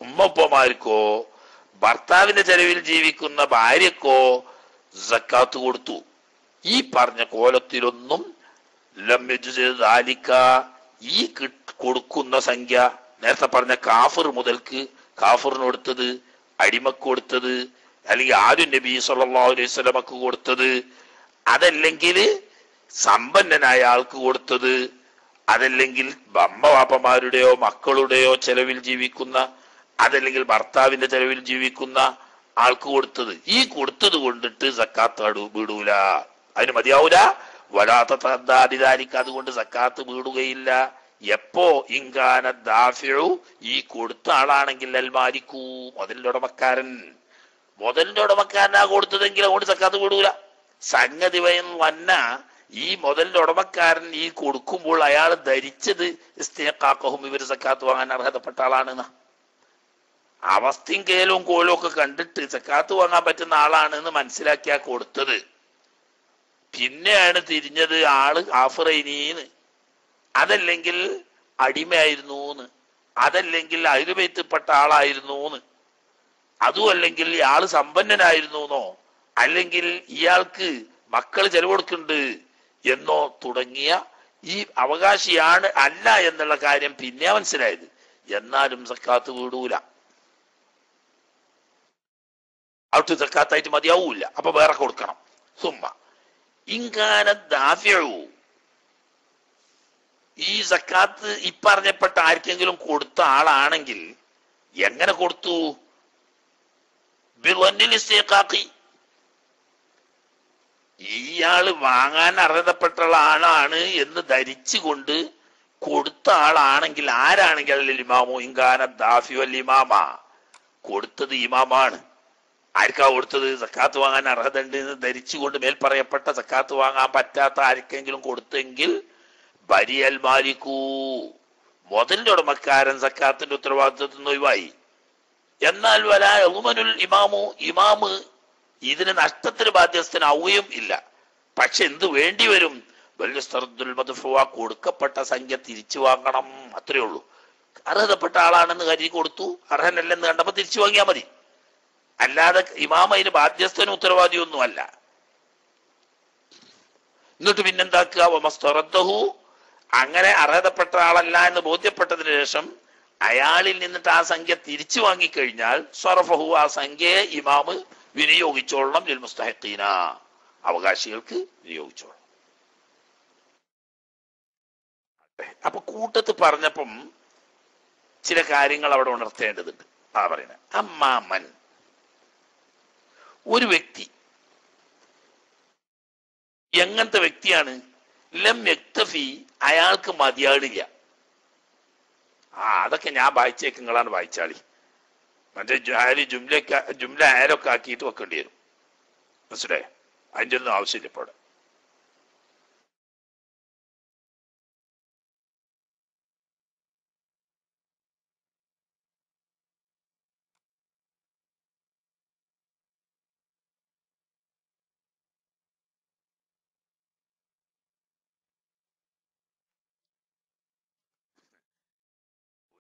[SPEAKER 1] ഉമ്മപ്പമാർക്കോ ഭർത്താവിന്റെ ചെലവിൽ ജീവിക്കുന്ന ഭാര്യക്കോ സക്കാത്ത് കൊടുത്തു. ഈ പറഞ്ഞ കോലത്തിലൊന്നും ഈ കൊടുക്കുന്ന സംഖ്യ നേരത്തെ പറഞ്ഞ കാഫിർ മുതൽക്ക് കാഫിറിന് കൊടുത്തത്, അടിമക്ക് കൊടുത്തത്, അല്ലെങ്കിൽ ആരും നബി സല്ലല്ലാഹു അലൈഹി വസല്ലമക്ക് കൊടുത്തത്, അതല്ലെങ്കിൽ സമ്പന്നനായ ആൾക്ക് കൊടുത്തത്, അതല്ലെങ്കിൽ അമ്മ വാപ്പമാരുടെയോ മക്കളുടെയോ ചെലവിൽ ജീവിക്കുന്ന, അതല്ലെങ്കിൽ ഭർത്താവിന്റെ ചെലവിൽ ജീവിക്കുന്ന ആൾക്ക് കൊടുത്തത്, ഈ കൊടുത്തത് കൊണ്ടിട്ട് സക്കാത്ത് വീടൂല, അതിന് മതിയാവൂല. വലാത്തതാരിക്ക്, അതുകൊണ്ട് സക്കാത്ത് വീടുകയില്ല. എപ്പോ? ഇൻകാന ദാഫിഉ, ഈ കൊടുത്ത ആളാണെങ്കിൽ അൽ മാലിക്കു, മുതലിന്റെ ഉടമക്കാരൻ. മുതലിന്റെ ഉടമക്കാരനാ കൊടുത്തതെങ്കിൽ അതുകൊണ്ട് സക്കാത്ത് വീടൂല. സംഗതി വന്ന ഈ മുതലിന്റെ ഉടമക്കാരൻ ഈ കൊടുക്കുമ്പോൾ അയാൾ ധരിച്ചത് ഇസ്തിഹഖാഖഹും, ഇവർ സക്കാത്ത് വാങ്ങാൻ അർഹതപ്പെട്ട ആളാണെന്ന അവസ്ഥയും കേലും കോലും ഒക്കെ കണ്ടിട്ട് സക്കാത്ത് വാങ്ങാൻ പറ്റുന്ന ആളാണെന്ന് മനസ്സിലാക്കിയാ കൊടുത്തത്. പിന്നെയാണ് തിരിഞ്ഞത് ആള് ആഫറൈനീന്ന്, അതല്ലെങ്കിൽ അടിമയായിരുന്നൂന്ന്, അതല്ലെങ്കിൽ അയൽബൈത്തിൽപ്പെട്ട ആളായിരുന്നൂന്ന്, അതും അല്ലെങ്കിൽ ഇയാള് സമ്പന്നനായിരുന്നോ, അല്ലെങ്കിൽ ഇയാൾക്ക് മക്കൾ ചെലവ് കൊടുക്കുന്നുണ്ട് എന്നോ തുടങ്ങിയ ഈ അവകാശിയാണ് അല്ല എന്നുള്ള കാര്യം പിന്നെ മനസ്സിലായത്. എന്നാലും സക്കാത്ത് വീടൂല, അവിടെ സക്കാത്തായിട്ട് മതിയാവൂല, അപ്പൊ വേറെ കൊടുക്കണം. സുമ്മ ഇൻകാന ദാഫിഉ, ഈ സക്കാത്ത് ഇപ്പറഞ്ഞപ്പെട്ട ആർക്കെങ്കിലും കൊടുത്ത ആളാണെങ്കിൽ എങ്ങനെ കൊടുത്തു? ബിളന്നിൽ ഇസ്തിഖാഖി, ഇയാള് വാങ്ങാൻ അർഹതപ്പെട്ട ആളാണ് എന്ന് ധരിച്ചുകൊണ്ട് കൊടുത്ത ആളാണെങ്കിൽ ആരാണെങ്കിൽ ഇമാമോ ഇങ്കാന ദാഫിയോ ഇമാമ, കൊടുത്തത് ഇമാമാണ്. ആർക്കാ കൊടുത്തത്? സക്കാത്ത് വാങ്ങാൻ അർഹത ഉണ്ട് എന്ന് ധരിച്ചുകൊണ്ട് മേൽ പറയപ്പെട്ട സക്കാത്ത് വാങ്ങാൻ പറ്റാത്ത ആർക്കെങ്കിലും കൊടുത്തെങ്കിൽ ബരിയൽ മാലിക്കൂ, മുതലിന്റെ ഉടമക്കാരൻ സക്കാത്തിന്റെ ഉത്തരവാദിത്വത്തിൽ നിന്ന് ഒഴിവായി. എന്നാൽ വലാ യളുമനുൽ ഇമാമു, ഇമാമ് ഇതിന് നഷ്ടത്തിന് ബാധ്യസ്ഥനാവുകയും ഇല്ല. പക്ഷെ എന്ത് വേണ്ടി വരും? വല്യസ്തർദുൽ മദ്ഫുവ, കൊടുക്കപ്പെട്ട സംഖ്യ തിരിച്ചു വാങ്ങണം. അത്രയേ ഉള്ളൂ. അർഹതപ്പെട്ട ആളാണെന്ന് കരുതി കൊടുത്തു, അർഹനല്ലെന്ന് കണ്ടപ്പോ തിരിച്ചു വാങ്ങിയാൽ മതി. അല്ലാതെ ഇമാം അതിന് ബാധ്യസ്ഥനും ഉത്തരവാദിയൊന്നും അല്ല. എന്നിട്ട് പിന്നെന്താക്കുക? വമസ്തറദ്ദഹു, അങ്ങനെ അർഹതപ്പെട്ട ആളല്ല എന്ന് ബോധ്യപ്പെട്ടതിന് ശേഷം അയാളിൽ നിന്നിട്ട് ആ സംഖ്യ തിരിച്ചു വാങ്ങിക്കഴിഞ്ഞാൽ സ്വറഫഹു, ആ സംഖ്യയെ ഇമാമ് വിനിയോഗിച്ചോളണം. ലിൽ മുസ്തഹിഖീന, അവകാശികൾക്ക് വിനിയോഗിച്ചോളണം. അപ്പൊ കൂട്ടത്ത് പറഞ്ഞപ്പം ചില കാര്യങ്ങൾ അവിടെ ഉണർത്തേണ്ടതുണ്ട്. പറയുന്നത് അമ്മാമൻ, ഒരു വ്യക്തി എങ്ങനത്തെ വ്യക്തിയാണ്? ലം യക്തഫി, അയാൾക്ക് മതിയാടില്ല. അതൊക്കെ ഞാൻ വായിച്ചേക്ക്, നിങ്ങളാണ് വായിച്ചാളി. മറ്റേ ജുംല ആരൊക്കെ ആക്കിയിട്ട് വെക്കേണ്ടി വരും. മനസ്സിലായോ? അതിൻ്റെ ഒന്നും ആവശ്യമില്ല ഇപ്പോൾ.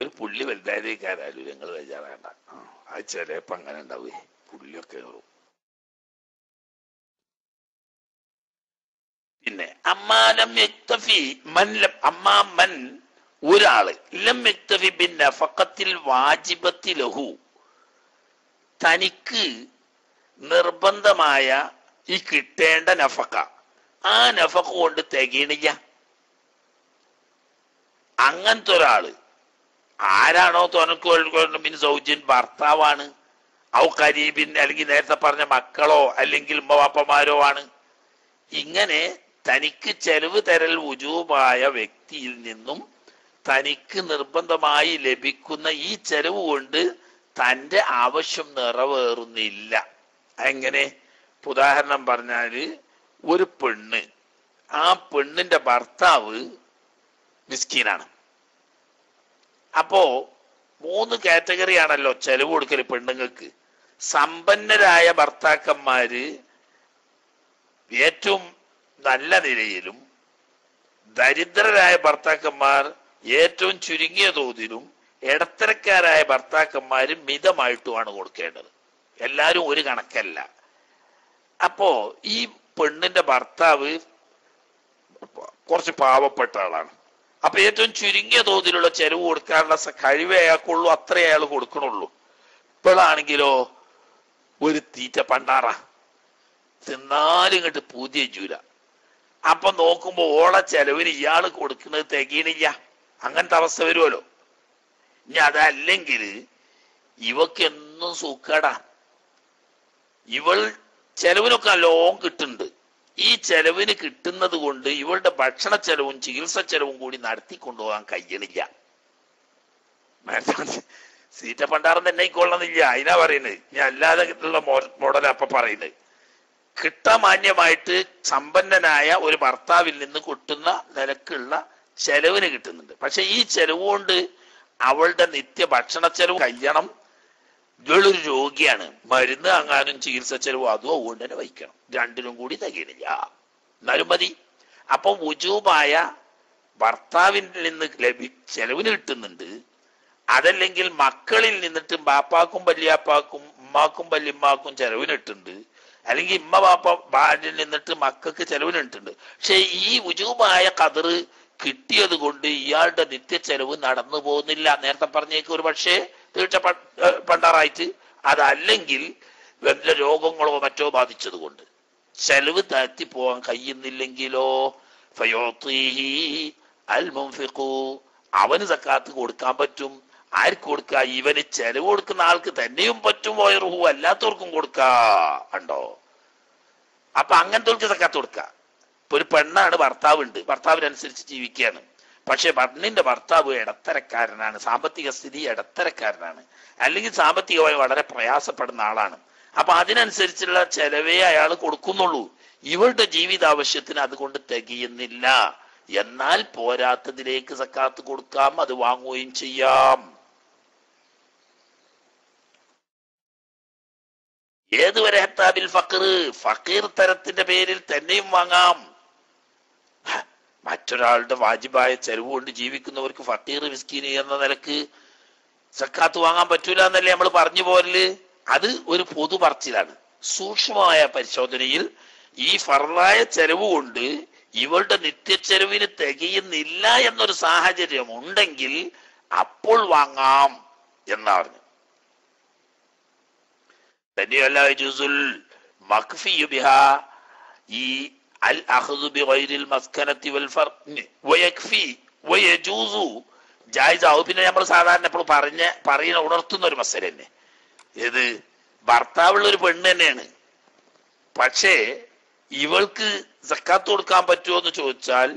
[SPEAKER 1] ഒരു പുള്ളി വലുതായതേക്കാരായാലും ഞങ്ങൾ ബേജാറാണ്ട. അത് ചിലപ്പോ അങ്ങനെ ഉണ്ടാവേ, പുള്ളിയൊക്കെ. പിന്നെ അമ്മാലം യക്തഫി മൻ, അമ്മാമൻ ഒരാള് ലം യക്തഫി ബിൻ നഫഖത്തിൽ വാജിബത്തി ലഹു, തനിക്ക് നിർബന്ധമായ ഈ കിട്ടേണ്ട നഫഖ, ആ നഫഖ കൊണ്ട് തികയണില്ല. അങ്ങനത്തെ ഒരാള് ആരാണോ? തോനക്ക് ബിൻ സൗജിൻ, ഭർത്താവാണ്. ഔ കരീബിൻ, അല്ലെങ്കിൽ നേരത്തെ പറഞ്ഞ മക്കളോ അല്ലെങ്കിൽ ഉമ്മവാപ്പമാരോ ആണ്. ഇങ്ങനെ തനിക്ക് ചെലവ് തരൽ വുജൂബായ വ്യക്തിയിൽ നിന്നും തനിക്ക് നിർബന്ധമായി ലഭിക്കുന്ന ഈ ചെലവ് കൊണ്ട് തൻ്റെ ആവശ്യം നിറവേറുന്നില്ല. എങ്ങനെ? ഉദാഹരണം പറഞ്ഞാല്, ഒരു പെണ്ണ്, ആ പെണ്ണിന്റെ ഭർത്താവ് മിസ്കീനാണ്. അപ്പോ 3 കാറ്റഗറിയാണല്ലോ ചെലവ് കൊടുക്കല് പെണ്ണുങ്ങൾക്ക്. സമ്പന്നരായ ഭർത്താക്കന്മാര് ഏറ്റവും നല്ല നിലയിലും, ദരിദ്രരായ ഭർത്താക്കന്മാർ ഏറ്റവും ചുരുങ്ങിയ തോതിലും, ഇടത്തരക്കാരായ ഭർത്താക്കന്മാര് മിതമായിട്ടുമാണ് കൊടുക്കേണ്ടത്. എല്ലാരും ഒരു കണക്കല്ല. അപ്പോ ഈ പെണ്ണിന്റെ ഭർത്താവ് കുറച്ച് പാവപ്പെട്ട ആളാണ്. അപ്പൊ ഏറ്റവും ചുരുങ്ങിയ തോതിലുള്ള ചെലവ് കൊടുക്കാനുള്ള കഴിവ് അയാൾക്കുള്ളൂ, അത്രേ അയാൾ കൊടുക്കണുള്ളൂ. ഇപ്പോഴാണെങ്കിലോ ഒരു തീറ്റ പണ്ടാറ, തിന്നാലും ഇങ്ങോട്ട് പൂതിയ ജൂല. അപ്പൊ നോക്കുമ്പോ ഓളെ ചെലവിന് ഇയാള് കൊടുക്കുന്നത് തികയണില്ല. അങ്ങനത്തെ അവസ്ഥ വരുമല്ലോ. ഇനി അതല്ലെങ്കിൽ ഇവക്ക് എന്നും സൂക്കേടാ. ഇവൾ ചെലവിനൊക്കെ നല്ലോണം കിട്ടുന്നുണ്ട്. ഈ ചെലവിന് കിട്ടുന്നത് കൊണ്ട് ഇവളുടെ ഭക്ഷണ ചെലവും ചികിത്സ ചെലവും കൂടി നടത്തിക്കൊണ്ടുപോകാൻ കഴിയണില്ല. സീറ്റ പണ്ടാറം തന്നെ കൊള്ളണമെന്നില്ല, അതിനാ പറയുന്നത്. ഞാൻ അല്ലാതെ ഉള്ള മോഡലാ അപ്പൊ പറയുന്നത്. കിട്ടാമാന്യമായിട്ട് സമ്പന്നനായ ഒരു ഭർത്താവിൽ നിന്ന് കിട്ടുന്ന നിലക്കുള്ള ചെലവിന് കിട്ടുന്നുണ്ട്. പക്ഷെ ഈ ചെലവ് കൊണ്ട് അവളുടെ നിത്യ ഭക്ഷണ ചെലവ് കഴിയണം. ഇവളൊരു രോഗിയാണ്, മരുന്ന് വാങ്ങാനും ചികിത്സ ചെലവും അതും അതുകൊണ്ട് തന്നെ വഹിക്കണം. രണ്ടിനും കൂടി തികയണില്ല, എന്നാലും മതി. അപ്പൊ വുജൂബായ ഭർത്താവിൽ നിന്ന് ചെലവിന് കിട്ടുന്നുണ്ട്. അതല്ലെങ്കിൽ മക്കളിൽ നിന്നിട്ട് ബാപ്പാക്കും വല്യാപ്പാക്കും ഉമ്മാക്കും വല്യമ്മാക്കും ചെലവിന് കിട്ടുന്നുണ്ട്. അല്ലെങ്കിൽ ഇമ്മ ബാപ്പ ബാലിൽ നിന്നിട്ട് മക്കൾക്ക് ചെലവിനിട്ടുണ്ട്. പക്ഷെ ഈ വുജൂബായ ഖദറ് കിട്ടിയത് കൊണ്ട് ഇയാളുടെ നിത്യ ചെലവ് നടന്നു പോകുന്നില്ല. നേരത്തെ പറഞ്ഞേക്ക് ഒരു പക്ഷേ തീർച്ച പണ്ടാറായിട്ട്, അതല്ലെങ്കിൽ വല്ല രോഗങ്ങളോ മറ്റോ ബാധിച്ചത് കൊണ്ട് ചെലവ് താഴ്ത്തി പോകാൻ കഴിയുന്നില്ലെങ്കിലോ ഫയോത്തീഹി അൽ മുൻഫിഖു, അവന് സക്കാത്ത് കൊടുക്കാൻ പറ്റും. ആർക്ക് കൊടുക്കുക? ഇവന് ചെലവ് കൊടുക്കുന്ന ആൾക്ക് തന്നെയും പറ്റും. വയറുഹു, അല്ലാത്തവർക്കും കൊടുക്കാ. ഉണ്ടോ? അപ്പൊ അങ്ങനത്തെ സക്കാത്ത് കൊടുക്കുക. ഇപ്പൊ ഒരു പെണ്ണാണ്, ഭർത്താവുണ്ട്, ഭർത്താവിനനുസരിച്ച് ജീവിക്കുകയാണ്. പക്ഷെ പെണ്ണിന്റെ ഭർത്താവ് ഇടത്തരക്കാരനാണ്, സാമ്പത്തിക സ്ഥിതി ഇടത്തരക്കാരനാണ്, അല്ലെങ്കിൽ സാമ്പത്തികമായി വളരെ പ്രയാസപ്പെടുന്ന ആളാണ്. അപ്പൊ അതിനനുസരിച്ചുള്ള ചെലവേ അയാൾ കൊടുക്കുന്നുള്ളൂ. ഇവളുടെ ജീവിതാവശ്യത്തിന് അതുകൊണ്ട് തികയുന്നില്ല. എന്നാൽ പോരാത്തതിലേക്ക് സക്കാത്ത് കൊടുക്കാം, അത് വാങ്ങുകയും ചെയ്യാം. ഏതുവരെ ഹത്താബിൽ ഫഖർ, ഫഖീർ തരത്തിന്റെ പേരിൽ തന്നെയും വാങ്ങാം. മറ്റൊരാളുടെ വാജിബായ ചെലവ് കൊണ്ട് ജീവിക്കുന്നവർക്ക് ഫഖീർ മിസ്കീന് എന്ന നിലക്ക് സക്കാത്ത് വാങ്ങാൻ പറ്റൂല എന്നല്ലേ നമ്മൾ പറഞ്ഞു പോരല്. അത് ഒരു പൊതു പറച്ചിലാണ്. സൂക്ഷ്മമായ പരിശോധനയിൽ ഈ ഫർളായ ചെലവ് കൊണ്ട് ഇവളുടെ നിത്യച്ചെലവിന് തികയുന്നില്ല എന്നൊരു സാഹചര്യം ഉണ്ടെങ്കിൽ അപ്പോൾ വാങ്ങാം എന്നാ പറഞ്ഞു. തന്നെയല്ല ജുസുൽ മഖ്ഫിയു ബിഹാ, ഈ അൽ അഖ്ദു ബിഗൈരിൽ മസ്കനതി വൽ ഫർഖ് വയക്ഫി വയജൂസു ജായിസാവും. പിന്നെ നമ്മൾ സാധാരണ ഇപ്പോൾ പറയുന്ന ഉണർത്തുന്ന ഒരു മസല തന്നെ. ഏത്? ഭർത്താവുള്ള ഒരു പെണ്ണ് തന്നെയാണ്, പക്ഷേ ഇവൾക്ക് സക്കാത്ത് കൊടുക്കാൻ പറ്റുമോ എന്ന് ചോദിച്ചാൽ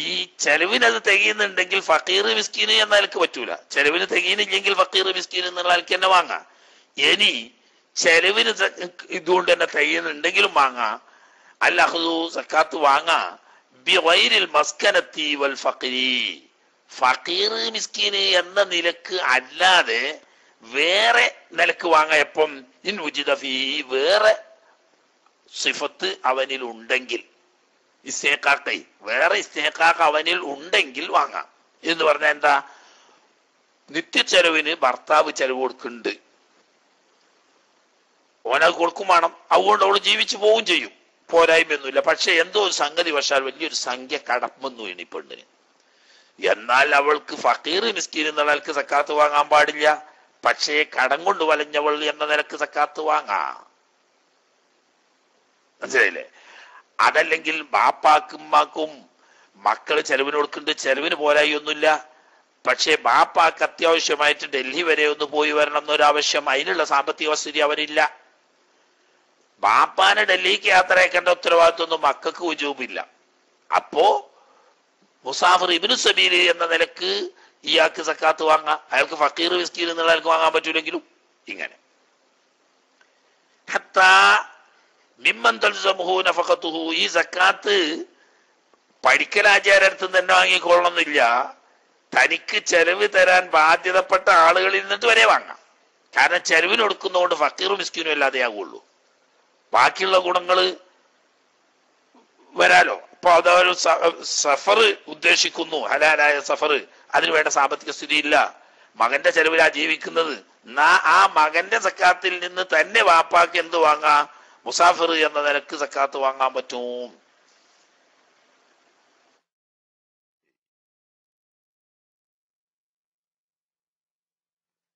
[SPEAKER 1] ഈ ചെലവിനത് തികയുന്നുണ്ടെങ്കിൽ ഫക്കീർ മിസ്കീന് എന്ന നിലക്ക് പറ്റൂല. ചെലവിന് തികയുന്നില്ലെങ്കിൽ ഫക്കീർ മിസ്കീൻ എന്നുള്ള നിലക്ക് തന്നെ വാങ്ങാം. ഇനി ചെലവിന് ഇതുകൊണ്ട് തന്നെ തികയുന്നുണ്ടെങ്കിലും വാങ്ങാം. അല്ലാഹു സക്കാത്ത് വാങ്ങാം ബിഗൈരിൽ മസ്കനത്തി വൽ ഫഖരി, ഫക്കീർ മിസ്കീന് എന്ന നിലക്ക് അല്ലാതെ വേറെ നിലക്ക് വാങ്ങാം. എപ്പം? ഇൻ ഉജിദ ഫീ, വേറെ സിഫത്ത് അവനിൽ ഉണ്ടെങ്കിൽ, ഇസ്തിഹ്ഖാഖ്, വേറെ ഇസ്തിഹ്ഖാഖ് അവനിൽ ഉണ്ടെങ്കിൽ വാങ്ങാം. എന്ന് പറഞ്ഞാൽ എന്താ? നിത്യച്ചെലവിന് ഭർത്താവ് ചെലവ് കൊടുക്കുന്നുണ്ട്, ഓനത് കൊടുക്കും വേണം, അതുകൊണ്ട് അവള് ജീവിച്ചു പോവും ചെയ്യും, പോരായ്മയൊന്നുമില്ല. പക്ഷെ എന്തോ ഒരു സംഗതി വശാൽ വലിയൊരു സംഖ്യ കടമെന്നു വേണം ഈ പെണ്ണിന്. എന്നാൽ അവൾക്ക് ഫക്കീർ മിസ്കീൻ എന്ന നിലക്ക് സക്കാത്ത് വാങ്ങാൻ പാടില്ല. പക്ഷേ കടം കൊണ്ട് വലഞ്ഞവൾ എന്ന നിലക്ക് സക്കാത്ത് വാങ്ങാം. മനസ്സിലായില്ലേ? അതല്ലെങ്കിൽ ബാപ്പാക്കും ഉമ്മാക്കും മക്കള് ചെലവിന് കൊടുക്കുന്നുണ്ട്, ചെലവിന് പോരായി ഒന്നുമില്ല, പക്ഷേ ബാപ്പാക്ക് അത്യാവശ്യമായിട്ട് ഡൽഹി വരെ ഒന്ന് പോയി വരണം എന്നൊരാവശ്യം, അതിനുള്ള സാമ്പത്തിക സ്ഥിതി അവരില്ല. ബാപ്പാനെ ഡൽഹിക്ക് യാത്രയാക്കേണ്ട ഉത്തരവാദിത്വമൊന്നും മക്കൾക്ക് ഉജൂബില്ല. അപ്പോ മുസാഫിർ ഇബ്നു സബീൽ എന്ന നിലക്ക് ഇയാൾക്ക് സക്കാത്ത് വാങ്ങാം. അയാൾക്ക് ഫക്കീർ മിസ്കീൻ എന്നുള്ള ആൾക്ക് വാങ്ങാൻ പറ്റൂലെങ്കിലും ഇങ്ങനെ. ഹത്താ മിമ്മൻ തൽസമുഹു നഫഖതുഹു, ഈ സക്കാത്ത് പഠിക്കലാചാര്യടുത്ത് തന്നെ വാങ്ങിക്കൊള്ളണമെന്നില്ല, തനിക്ക് ചെലവ് തരാൻ ബാധ്യതപ്പെട്ട ആളുകളിൽ നിന്നിട്ട് വരെ വാങ്ങാം. കാരണം ചെലവിന് കൊടുക്കുന്നതുകൊണ്ട് ഫക്കീറും മിസ്കീനും അല്ലാതെ ആകുള്ളൂ, ബാക്കിയുള്ള ഗുണങ്ങള് വരാലോ. അപ്പൊ അതൊരു സഫർ ഉദ്ദേശിക്കുന്നു, ഹലാലായ സഫർ, അതിന് വേണ്ട സാമ്പത്തിക സ്ഥിതി ഇല്ല, മകന്റെ ചെലവിലാ ജീവിക്കുന്നത്, ആ മകന്റെ സക്കാത്തിൽ നിന്ന് തന്നെ വാപ്പാക്ക് എന്ത് വാങ്ങാം? മുസാഫിർ എന്ന നിലക്ക് സക്കാത്ത് വാങ്ങാൻ പറ്റും.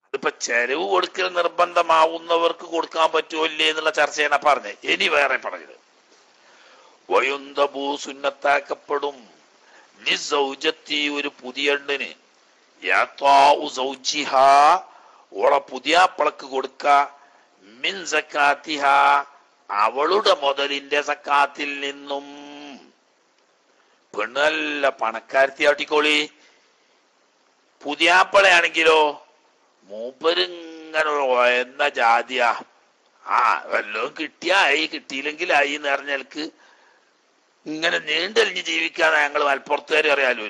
[SPEAKER 1] അതിപ്പോ ചെലവ് കൊടുക്കൽ നിർബന്ധമാവുന്നവർക്ക് കൊടുക്കാൻ പറ്റുമോ ഇല്ലേ എന്നുള്ള ചർച്ചയാണ് പറഞ്ഞത്. ഇനി വേറെ പറഞ്ഞത് വയുന്തബു, സുന്നത്താക്കപ്പെടും, ഒരു പുതിയ എണ്ണിന് ഓളെ പുതിയാപ്പളക്ക് കൊടുക്ക, മിൻ സക്കാത്തിഹ, അവളുടെ മുതലിന്റെ സക്കാത്തിൽ നിന്നും. പെണ്ണ് നല്ല പണക്കാരത്തി ആട്ടിക്കോളി, പുതിയാപ്പളയാണെങ്കിലോ മൂപ്പരിങ്ങനെ എന്ന ജാതിയാ, വല്ലതും കിട്ടിയായി, കിട്ടിയില്ലെങ്കിലായി എന്ന് പറഞ്ഞാൽക്ക് ഇങ്ങനെ നീണ്ടെലിഞ്ഞ് ജീവിക്കാന്ന് ഞങ്ങൾ മലപ്പുറത്തുകാർ അറിയാലോ,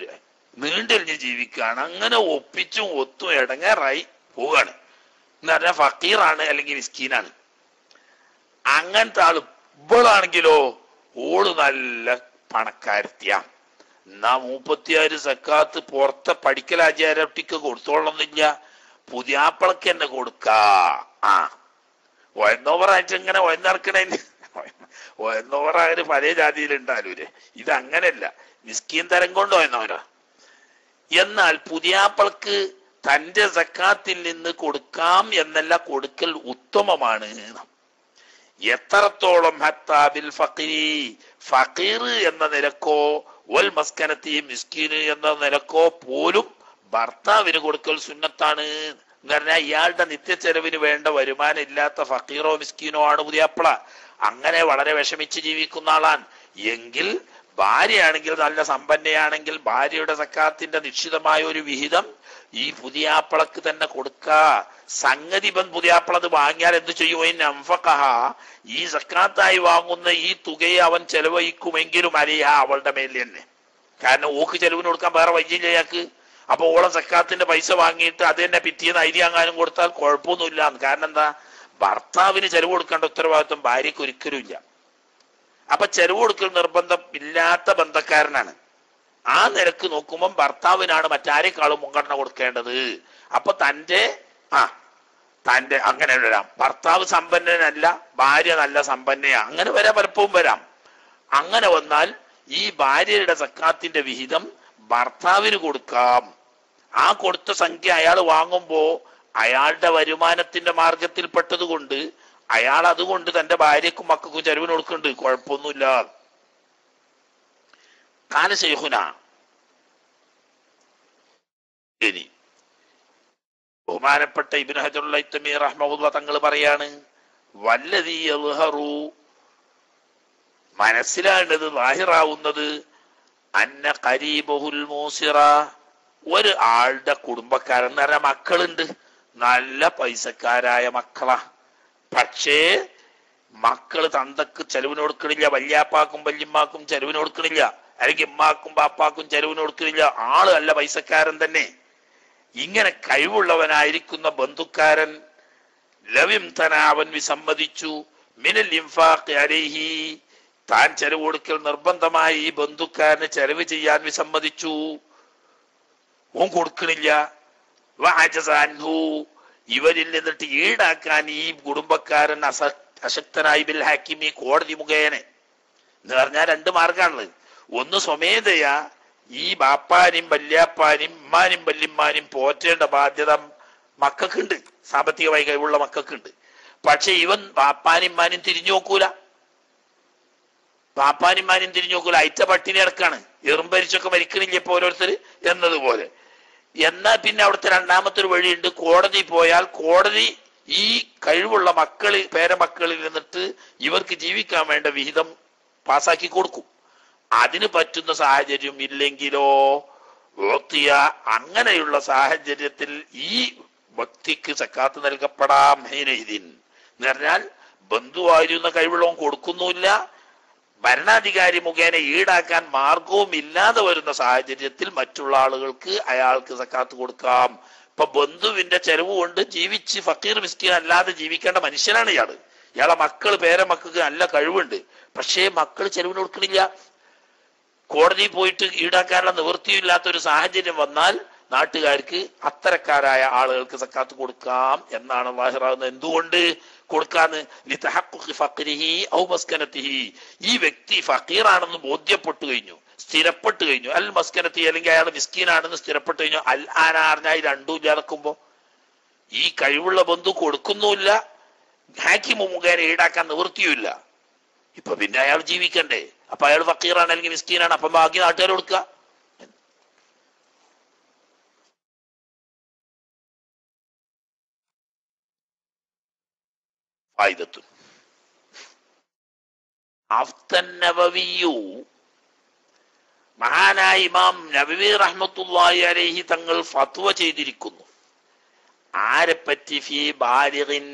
[SPEAKER 1] നീണ്ടെലിഞ്ഞ് ജീവിക്കാണ്. അങ്ങനെ ഒപ്പിച്ചും ഒത്തും ഇടങ്ങേറായി പോവാണ് എന്ന് പറഞ്ഞാൽ ഫക്കീറാണ് അല്ലെങ്കിൽ മിസ്കീനാണ്. അങ്ങനത്തെ ആള്. ഇവളാണെങ്കിലോ ഓള് നല്ല പണക്കാരത്തിയാ, എന്നാ 36 സക്കാത്ത് പുറത്തെ പഠിക്കലാചാരട്ടിക്ക് കൊടുത്തോളന്നില്ല, പുതിയാപ്പളക്ക് തന്നെ കൊടുക്കാ. ഒയന്നോവറായിട്ട് ഇങ്ങനെ ഒയന്നറക്കണേ, ഒയന്നോവറായ പല ജാതിയിലുണ്ടാലൂര്. ഇതങ്ങനല്ല, മിസ്കീൻ തരം കൊണ്ട് ഒയന്നോരാ. എന്നാൽ പുതിയാപ്പളക്ക് തന്റെ സക്കാത്തിൽ നിന്ന് കൊടുക്കാം എന്നല്ല, കൊടുക്കൽ ഉത്തമമാണ്. എത്രത്തോളം? ഹത്താബിൽ ഫഖീരി, ഫഖീർ എന്ന നിലക്കോ വൽ മസ്കനത്തി, മിസ്കീന് എന്ന നിലക്കോ പോലും ഭർത്താവിന് കൊടുക്കൽ സുന്നത്താണ്. എന്ന് പറഞ്ഞാൽ ഇയാളുടെ നിത്യച്ചെലവിന് വേണ്ട വരുമാനം ഇല്ലാത്ത ഫക്കീറോ മിസ്കീനോ ആണ് പുതിയാപ്പള, അങ്ങനെ വളരെ വിഷമിച്ച് ജീവിക്കുന്ന ആളാണ് എങ്കിൽ ഭാര്യയാണെങ്കിൽ നല്ല സമ്പന്നയാണെങ്കിൽ ഭാര്യയുടെ സക്കാത്തിന്റെ നിശ്ചിതമായ ഒരു വിഹിതം ഈ പുതിയാപ്പളക്ക് തന്നെ കൊടുക്ക. സംഗതി ഇവൻ പുതിയാപ്പളത് വാങ്ങിയാൽ എന്ത് ചെയ്യും? അംഫഖഹ, ഈ സക്കാത്തായി വാങ്ങുന്ന ഈ തുകയെ അവൻ ചെലവഴിക്കുമെങ്കിലും അലിഹ, അവളുടെ മേലിൽ തന്നെ. കാരണം ഓക്ക് ചെലവിന് കൊടുക്കാൻ വേറെ വയ്യില്ല അയാൾക്ക്. അപ്പൊ ഓളം സക്കാത്തിന്റെ പൈസ വാങ്ങിയിട്ട് അത് തന്നെ പിറ്റേന്ന് അരി വാങ്ങാനും കൊടുത്താൽ കുഴപ്പമൊന്നുമില്ല. കാരണം എന്താ? ഭർത്താവിന് ചെലവ് കൊടുക്കേണ്ട ഉത്തരവാദിത്വം ഭാര്യയ്ക്ക് ഒരിക്കലും ഇല്ല. അപ്പൊ ചെലവ് കൊടുക്കൽ നിർബന്ധം ഇല്ലാത്ത ബന്ധക്കാരനാണ്. ആ നിരക്ക് നോക്കുമ്പോൾ ഭർത്താവിനാണ് മറ്റാരെക്കാളും മുൻഗണന കൊടുക്കേണ്ടത്. അപ്പൊ തന്റെ അങ്ങനെ വരാം. ഭർത്താവ് സമ്പന്നനല്ല, ഭാര്യ നല്ല സമ്പന്നയാ, അങ്ങനെ വരാം, പലപ്പോഴും വരാം. അങ്ങനെ വന്നാൽ ഈ ഭാര്യയുടെ സക്കാത്തിന്റെ വിഹിതം ഭർത്താവിന് കൊടുക്കാം. ആ കൊടുത്ത സംഖ്യ അയാൾ വാങ്ങുമ്പോ അയാളുടെ വരുമാനത്തിന്റെ മാർഗത്തിൽപ്പെട്ടത് കൊണ്ട് അയാൾ അതുകൊണ്ട് തന്റെ ഭാര്യക്കും മക്കൾക്കും ചെലവിന് കൊടുക്കുന്നുണ്ട്, കുഴപ്പമൊന്നുമില്ല. കാല ശൈഖുന, ഇനി ബഹുമാനപ്പെട്ട ഇബ്നു ഹജറുൽ ഹൈതമി റഹ്മഹുല്ലാഹ് തങ്ങൾ പറയാണ്, വല്ലദീ യദ്ഹറു, മനസ്സിലാണ്ടത്, ലാഹിറാവുന്നത്, അന്ന ഖരീബഹുൽ മൂസിറ, ഒരു ആളുടെ കുടുംബക്കാരൻ എന്ന് പറഞ്ഞാൽ മക്കളുണ്ട്, നല്ല പൈസക്കാരായ മക്കളാ. പക്ഷേ മക്കള് തന്തക്ക് ചെലവിന് കൊടുക്കണില്ല, വല്യാപ്പാക്കും വല്യമ്മാക്കും ചെലവിന് കൊടുക്കണില്ല, അല്ലെങ്കിൽ ഉമ്മാക്കും ബാപ്പാക്കും ചെലവിന് കൊടുക്കണില്ല. ആള് നല്ല പൈസക്കാരൻ തന്നെ. ഇങ്ങനെ കഴിവുള്ളവനായിരിക്കുന്ന ബന്ധുക്കാരൻ ലവിം തന, അവൻ വിസമ്മതിച്ചു, മിനൽ ഇൻഫാഖ് അലൈഹി, താൻ ചെലവ് കൊടുക്കൽ നിർബന്ധമായി ഈ ബന്ധുക്കാരന് ചെലവ് ചെയ്യാൻ വിസമ്മതിച്ചു, ഓൻ കൊടുക്കണില്ല. വഅജസാൻഹു, ഇവരിൽ നിന്നിട്ട് ഈടാക്കാൻ ഈ കുടുംബക്കാരൻ അശക്തനായി ബിൽ ഹാക്കിമി, കോടതി മുഖേന. എന്ന് പറഞ്ഞാൽ രണ്ട് മാർഗാണുള്ളത്. ഒന്ന് സ്വമേധയാ ഈ ബാപ്പാനും വല്യാപ്പാനും ഉമ്മാനും വല്യമ്മാനും പോറ്റേണ്ട ബാധ്യത മക്കൾക്കുണ്ട്, സാമ്പത്തികമായി കഴിവുള്ള മക്കൾക്കുണ്ട്. പക്ഷെ ഇവൻ ബാപ്പാനും ഉമ്മാനും തിരിഞ്ഞു നോക്കൂല, ബാപ്പാനും തിരിഞ്ഞു നോക്കൂല, അയച്ച പട്ടിണി കിടക്കാണ്, എറുമ്പരിച്ചൊക്കെ മരിക്കണില്ല ഇപ്പൊ ഓരോരുത്തർ എന്നതുപോലെ. എന്നാൽ പിന്നെ അവിടുത്തെ രണ്ടാമത്തെ ഒരു വഴിയുണ്ട്, കോടതി പോയാൽ കോടതി ഈ കഴിവുള്ള പേരമക്കളിൽ നിന്നിട്ട് ഇവർക്ക് ജീവിക്കാൻ വേണ്ട വിഹിതം പാസാക്കി കൊടുക്കും. അതിന് പറ്റുന്ന സാഹചര്യം ഇല്ലെങ്കിലോ അങ്ങനെയുള്ള സാഹചര്യത്തിൽ ഈ വ്യക്തിക്ക് സക്കാത്ത് നൽകപ്പെടാം. ഹൈനൈദിൻ എന്ന് പറഞ്ഞാൽ ബന്ധുവായിരുന്ന കഴിവുള്ളവൻ കൊടുക്കുന്നുമില്ല, ഭരണാധികാരി മുഖേന ഈടാക്കാൻ മാർഗവും ഇല്ലാതെ വരുന്ന സാഹചര്യത്തിൽ മറ്റുള്ള ആളുകൾക്ക് അയാൾക്ക് സക്കാത്ത് കൊടുക്കാം. ഇപ്പൊ ബന്ധുവിന്റെ ചെലവ് കൊണ്ട് ജീവിച്ച് ഫക്കീർ മിസ്കീൻ അല്ലാതെ ജീവിക്കേണ്ട മനുഷ്യനാണ് ഇയാള്. ഇയാളെ പേരമക്കൾക്ക് നല്ല കഴിവുണ്ട്, പക്ഷേ മക്കൾ ചെലവിന് കൊടുക്കണില്ല. കോടതി പോയിട്ട് ഈടാക്കാനുള്ള നിവൃത്തിയില്ലാത്ത ഒരു സാഹചര്യം വന്നാൽ നാട്ടുകാർക്ക് അത്തരക്കാരായ ആളുകൾക്ക് സക്കാത്ത് കൊടുക്കാം എന്നാണ് ലാഹിറാവുന്നത്. എന്തുകൊണ്ട് കൊടുക്കാന്ന്? ലിതഹഖുഖി ഫഖ്രിഹി ഔ മസ്കനതിഹി, ഈ വ്യക്തി ഫഖീറാണെന്ന് ബോധ്യപ്പെട്ടു കഴിഞ്ഞു, സ്ഥിരപ്പെട്ടു കഴിഞ്ഞു. അൽ മസ്കനത്തി, അല്ലെങ്കിൽ അയാൾ മിസ്കീനാണെന്ന് സ്ഥിരപ്പെട്ടു കഴിഞ്ഞു. അൽ ആന അറിഞ്ഞാൽ രണ്ടും ഇല്ലാതെക്കുമ്പോ ഈ കഴിവുള്ള ബന്ധു കൊടുക്കുന്നുമില്ല, ഹാക്കിമു മുഖേന ഈടാക്കാൻ നിവൃത്തിയുമില്ല. ഇപ്പൊ പിന്നെ അയാൾ ജീവിക്കണ്ടേ? അപ്പൊ അയാൾ ഫക്കീറാണ് അല്ലെങ്കിൽ മിസ്കീനാണ്, അപ്പൊ ബാക്കി നാട്ടുകാർ കൊടുക്കുക. മഹാനായ ഇമാം നബവി റഹ്മത്തുള്ളാഹി അലൈഹി തങ്ങൾ ഫത്വ ചെയ്തിരിക്കുന്നു. ആരെപ്പറ്റി? ഫീ ബാലിഗിൻ,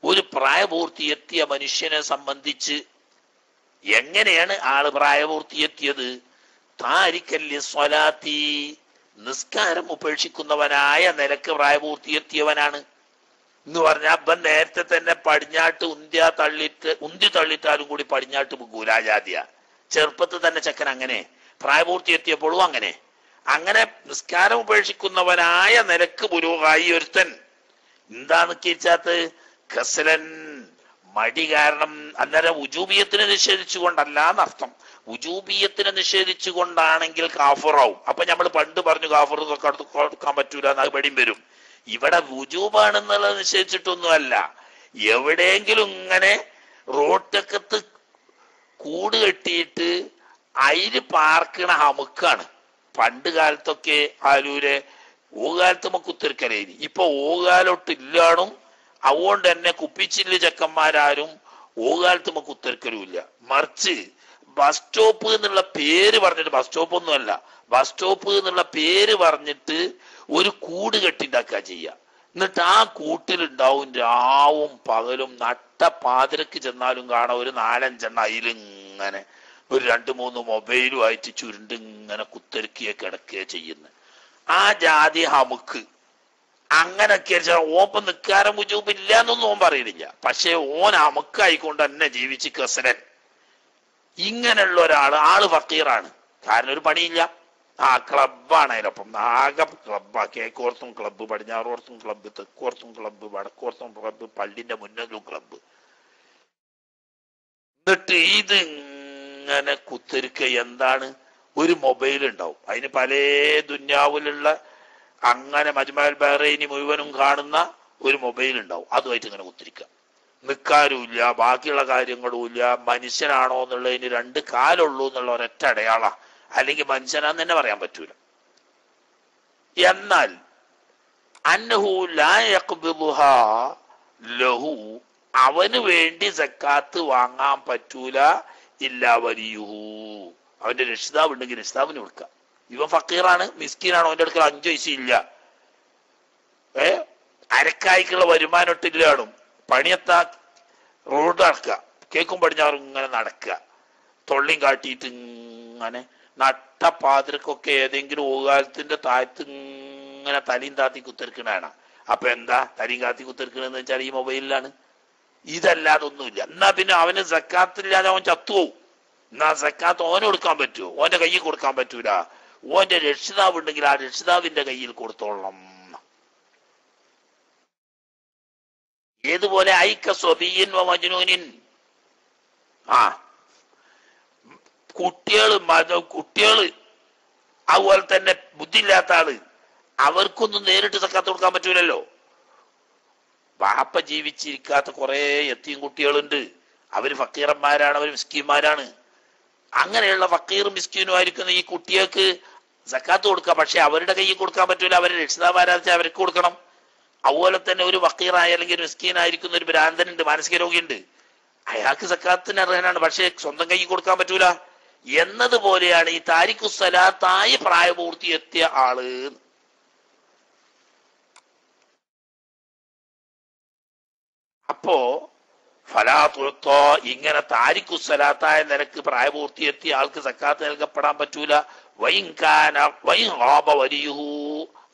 [SPEAKER 1] ഒരു പ്രായപൂർത്തിയെത്തിയ മനുഷ്യനെ സംബന്ധിച്ച്. എങ്ങനെയാണ് ആള് പ്രായപൂർത്തിയെത്തിയത്? താരിക്കല്ലി സ്വലാത്തി, നിസ്കാരം ഉപേക്ഷിക്കുന്നവനായ നിലക്ക് പ്രായപൂർത്തിയെത്തിയവനാണ് എന്ന് പറഞ്ഞാൽ അവൻ നേരത്തെ തന്നെ പടിഞ്ഞാട്ട് ഉന്തി തള്ളിട്ടാലും കൂടി പടിഞ്ഞാട്ട് ഗുലാജാതിയ. ചെറുപ്പത്തിൽ തന്നെ ചെക്കൻ അങ്ങനെ, പ്രായപൂർത്തി എത്തിയപ്പോഴും അങ്ങനെ നിസ്കാരം ഉപേക്ഷിക്കുന്നവനായ നിലക്ക് പുരോഗായി ഒരുത്തൻ. എന്താന്ന് കേച്ചാത്ത്? ഖസ്ലൻ, മടി കാരണം. അന്നേരം ഉജൂബിയത്തിനെ നിഷേധിച്ചുകൊണ്ടല്ല എന്നർത്ഥം. ഉജൂബിയത്തിനെ നിഷേധിച്ചുകൊണ്ടാണെങ്കിൽ കാഫിറാവും. അപ്പൊ നമ്മൾ പണ്ട് പറഞ്ഞു കാഫിർ കൊടുക്കാൻ പറ്റൂല, അത് പടിയും വരും. ഇവിടെ വുജൂബാണെന്നുള്ളത് നിശ്ചയിച്ചിട്ടൊന്നുമല്ല. എവിടെയെങ്കിലും ഇങ്ങനെ റോട്ടക്കത്ത് കൂട് കെട്ടിയിട്ട് അയില് പാർക്കണ ഹമുക്കാണ്. പണ്ട് കാലത്തൊക്കെ ആലൂരെ ഓകാലത്ത് നമുക്ക് കുത്തിരിക്കലേനി. ഇപ്പൊ ഓകാലോട്ട് ഇല്ലാണും, അതുകൊണ്ട് തന്നെ കുപ്പിച്ചില്ല് ചെക്കന്മാരാരും ഓകാലത്ത് നമുക്ക് കുത്തിരിക്കലുമില്ല. മറിച്ച് ബസ് സ്റ്റോപ്പ് എന്നുള്ള പേര് പറഞ്ഞിട്ട്, ബസ് സ്റ്റോപ്പ് ഒന്നുമല്ല, ബസ് സ്റ്റോപ്പ് എന്നുള്ള പേര് പറഞ്ഞിട്ട് ഒരു കൂട് കെട്ടിണ്ടാക്കുക ചെയ്യുക. എന്നിട്ട് ആ കൂട്ടിലുണ്ടാവും രാവും പകലും നട്ട പാതിരക്ക് ചെന്നാലും കാണാം ഒരു 4-5 അതിലിങ്ങനെ ഒരു 2-3 മൊബൈലും ആയിട്ട് ചുരുണ്ട് ഇങ്ങനെ കുത്തിരക്കുകയോ കിടക്കുകയോ ചെയ്യുന്നു. ആ ജാതി ഹമുക്ക് അങ്ങനൊക്കെ ഓപ്പം നിൽക്കാരം മുജൂബില്ല എന്നൊന്നും ഓൻ പറയുന്നില്ല. പക്ഷെ ഓൻ ഹമുക്കായിക്കൊണ്ട് തന്നെ ജീവിച്ച് കസരൻ. ഇങ്ങനെയുള്ള ആള് ഫക്കീറാണ്. കാരണം ഒരു പണിയില്ല. ആ ക്ലബാണ് അതിനൊപ്പം ആകെ ക്ലബ്ബാ. കേക്കോർത്തും ക്ലബ്ബ്, പടിഞ്ഞാറോർത്തും ക്ലബ്ബ്, തെക്കോർത്തും ക്ലബ്ബ്, വടക്കോർത്തും ക്ലബ്ബ്, പള്ളിന്റെ മുന്നിലും ക്ലബ്ബ്. എന്നിട്ട് ഇത് ഇങ്ങനെ കുത്തിരിക്ക. എന്താണ്? ഒരു മൊബൈൽ ഉണ്ടാവും, അതിന് പല ദുന്യാവിലുള്ള അങ്ങനെ മജ്മഅൽ ബഹ്റൈനി മുഴുവനും കാണുന്ന ഒരു മൊബൈൽ ഉണ്ടാവും. അതുമായിട്ട് ഇങ്ങനെ കുത്തിരിക്കുക. നിൽക്കാരുമില്ല, ബാക്കിയുള്ള കാര്യങ്ങളും ഇല്ല. മനുഷ്യനാണോ എന്നുള്ളതിന് 2 കാലുള്ളൂ എന്നുള്ള ഒരൊറ്റ അടയാള. അല്ലെങ്കിൽ മനുഷ്യനാന്ന് തന്നെ പറയാൻ പറ്റൂല. എന്നാൽ അന്നഹു ലാ യഖ്ബിദുഹാ ലഹു, അവന് വേണ്ടി സക്കാത്ത് വാങ്ങാൻ പറ്റൂല. ഇല്ലാ വലിയുഹു, അവന്റെ രക്ഷിതാവ് ഉണ്ടെങ്കിൽ രക്ഷിതാവിന് കൊടുക്കാം. ഇവൻ ഫക്കീറാണ്, മിസ്കീനാണ്, അവന്റെ അടുക്കൽ 5 പൈസ ഇല്ല. അരക്കായ്ക്കുള്ള വരുമാനത്തില്ലാണ്. പണിയെത്താ റോഡ് നടക്കുക, കേക്കും പടിഞ്ഞാറും ഇങ്ങനെ നടക്കുക, തൊള്ളിയും കാട്ടിയിട്ട് ഇങ്ങനെ നട്ട പാതിരക്കൊക്കെ ഏതെങ്കിലും ഓകാലത്തിന്റെ താഴത്ത് ഇങ്ങനെ തലയും താത്തി കുത്തിരിക്കണാണ്. അപ്പൊ എന്താ തലയും കാത്തി കുത്തിരിക്കണെന്ന് വെച്ചാൽ ഈ മൊബൈലിലാണ്. ഇതല്ലാതെ ഒന്നുമില്ല. എന്നാ പിന്നെ അവന് സക്കാത്തില്ലാതെ അവൻ ചത്തുപോവും. എന്നാ സക്കാത്ത് ഓന് കൊടുക്കാൻ പറ്റുമോ? ഓന്റെ കയ്യിൽ കൊടുക്കാൻ പറ്റൂല. ഓന്റെ രക്ഷിതാവ് ഉണ്ടെങ്കിൽ ആ രക്ഷിതാവിന്റെ കയ്യിൽ കൊടുത്തോളണം. ഏതുപോലെ ഐക്ക സ്വബീൻ വ മജ്നൂനിൻ, കുട്ടികള് അതുപോലെ തന്നെ ബുദ്ധിയില്ലാത്ത ആള്, അവർക്കൊന്നും നേരിട്ട് സക്കാത്ത് കൊടുക്കാൻ പറ്റൂലല്ലോ. വാപ്പ ജീവിച്ചിരിക്കാത്ത കുറെ യത്തീം കുട്ടികളുണ്ട്. അവര് ഫക്കീറന്മാരാണ്, അവര് മിസ്കീന്മാരാണ്. അങ്ങനെയുള്ള ഫക്കീറും മിസ്കീനും ആയിരിക്കുന്ന ഈ കുട്ടികൾക്ക് സക്കാത്ത് കൊടുക്കാം. പക്ഷെ അവരുടെ കയ്യിൽ കൊടുക്കാൻ പറ്റൂല. അവര് രക്ഷിതാമാരാച്ച അവർക്ക് കൊടുക്കണം. അതുപോലെ തന്നെ ഒരു ഫക്കീറായ അല്ലെങ്കിൽ ഒരു മിസ്കീനായിരിക്കുന്ന ഒരു ഭ്രാന്തനുണ്ട്, മാനസിക രോഗിയുണ്ട്, അയാൾക്ക് സക്കാത്തിന് അർഹനാണ്. പക്ഷെ സ്വന്തം കയ്യിൽ കൊടുക്കാൻ പറ്റൂല. എന്നതുപോലെയാണ് ഈ താരിഖുസ്സലാത്തായി പ്രായപൂർത്തി എത്തിയ ആള്. അപ്പോ ഫലാത്തുത്തോ, ഇങ്ങനെ താരിഖുസ്സലാത്തായ നിലക്ക് പ്രായപൂർത്തി എത്തിയ ആൾക്ക് സക്കാത്ത് നൽകപ്പെടാൻ പറ്റൂല. വലിയുഹു,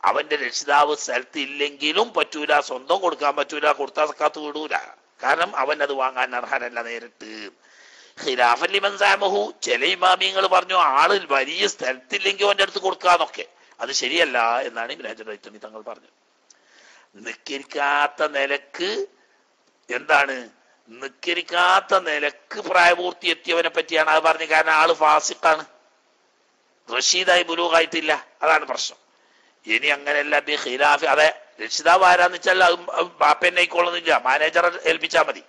[SPEAKER 1] അവന്റെ രക്ഷിതാവ് സ്ഥലത്ത് ഇല്ലെങ്കിലും പറ്റൂല, സ്വന്തം കൊടുക്കാൻ പറ്റൂല. കൊടുത്താൽ സക്കാത്ത് വിടൂല. കാരണം അവൻ അത് വാങ്ങാൻ അർഹനല്ല നേരിട്ട്. ഖിലാഫൻ ലിമൻ സഅമഹു, ചില ഇമാമിയങ്ങൾ പറഞ്ഞു ആള് വലിയ സ്ഥലത്തില്ലെങ്കിൽ അവന്റെ അടുത്ത് കൊടുക്കാന്നൊക്കെ. അത് ശരിയല്ല എന്നാണ് ഇബ്നു ഹജർ ഹൈതമി തങ്ങൾ പറഞ്ഞു. നിക്കരിക്കാത്ത നിലക്ക് എന്താണ്? നിക്കരിക്കാത്ത നിലക്ക് പ്രായപൂർത്തി എത്തിയവനെ പറ്റിയാണ് അത് പറഞ്ഞത്. കാരണം ആള് ഫാസിഖാണ്, റഷീദായി ബുലൂഗായിട്ടില്ല. അതാണ് പ്രശ്നം. ഇനി അങ്ങനെയല്ല ബി ഖിലാഫ്, അതെ രക്ഷിതാവ് ആരാന്ന് വെച്ചാൽ അത് ബാപ്പന്നെ ആയിക്കോളുന്നില്ല, മാനേജറെ ഏൽപ്പിച്ചാൽ മതി.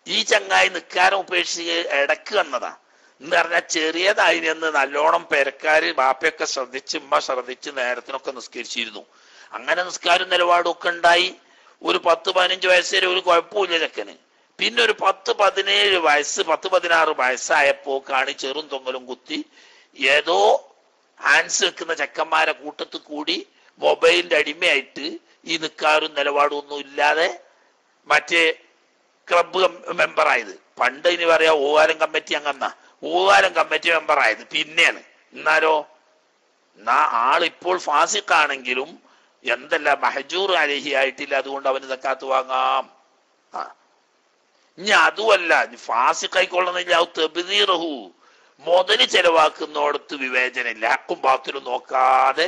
[SPEAKER 1] ഈ ചങ്ങായി നിക്കാരം ഉപേക്ഷിച്ച് ഇടക്ക് വന്നതാ എന്ന് പറഞ്ഞാൽ ചെറിയതായിരുന്നു. നല്ലോണം പെരക്കാര് ബാപ്പയൊക്കെ ശ്രദ്ധിച്ച് ഉമ്മ ശ്രദ്ധിച്ച് നേരത്തിനൊക്കെ നിസ്കരിച്ചിരുന്നു. അങ്ങനെ നിസ്കാരം നിലപാടും ഒക്കെ ഉണ്ടായി. ഒരു 10-15 വയസ്സ് വരെ ഒരു കുഴപ്പമില്ല ചെക്കന്. പിന്നെ ഒരു 10-17 വയസ്സ് 10-16 വയസ്സായപ്പോക്കാണ് ചെറും തൊങ്ങലും കുത്തി ഏതോ ഹാൻസ് വെക്കുന്ന ചെക്കന്മാരെ കൂട്ടത്തിൽ കൂടി മൊബൈലിന്റെ അടിമയായിട്ട് ഈ നിക്കാരും നിലപാടും ഒന്നും ഇല്ലാതെ മറ്റേ ക്ലബ് മെമ്പറായത്. പണ്ട് ഇനി പറയാ ഓവാലം കമ്മിറ്റി അംഗം, ഓവാലം കമ്മിറ്റി മെമ്പറായത് പിന്നെയാണ്. എന്നാലോ ആളിപ്പോൾ ഫാസിഖാണെങ്കിലും എന്തല്ല മഹജൂർ അലഹി ആയിട്ടില്ല. അതുകൊണ്ട് അവന് സക്കാത്ത് വാങ്ങാം. ഇനി അതുമല്ല, ഫാസിഖായിക്കൊള്ളുന്നില്ല, തെബ്ദീറഹു, മുതല് ചെലവാക്കുന്നോടത്ത് വിവേചനമില്ല. ഹക്കും ബാത്തിലും നോക്കാതെ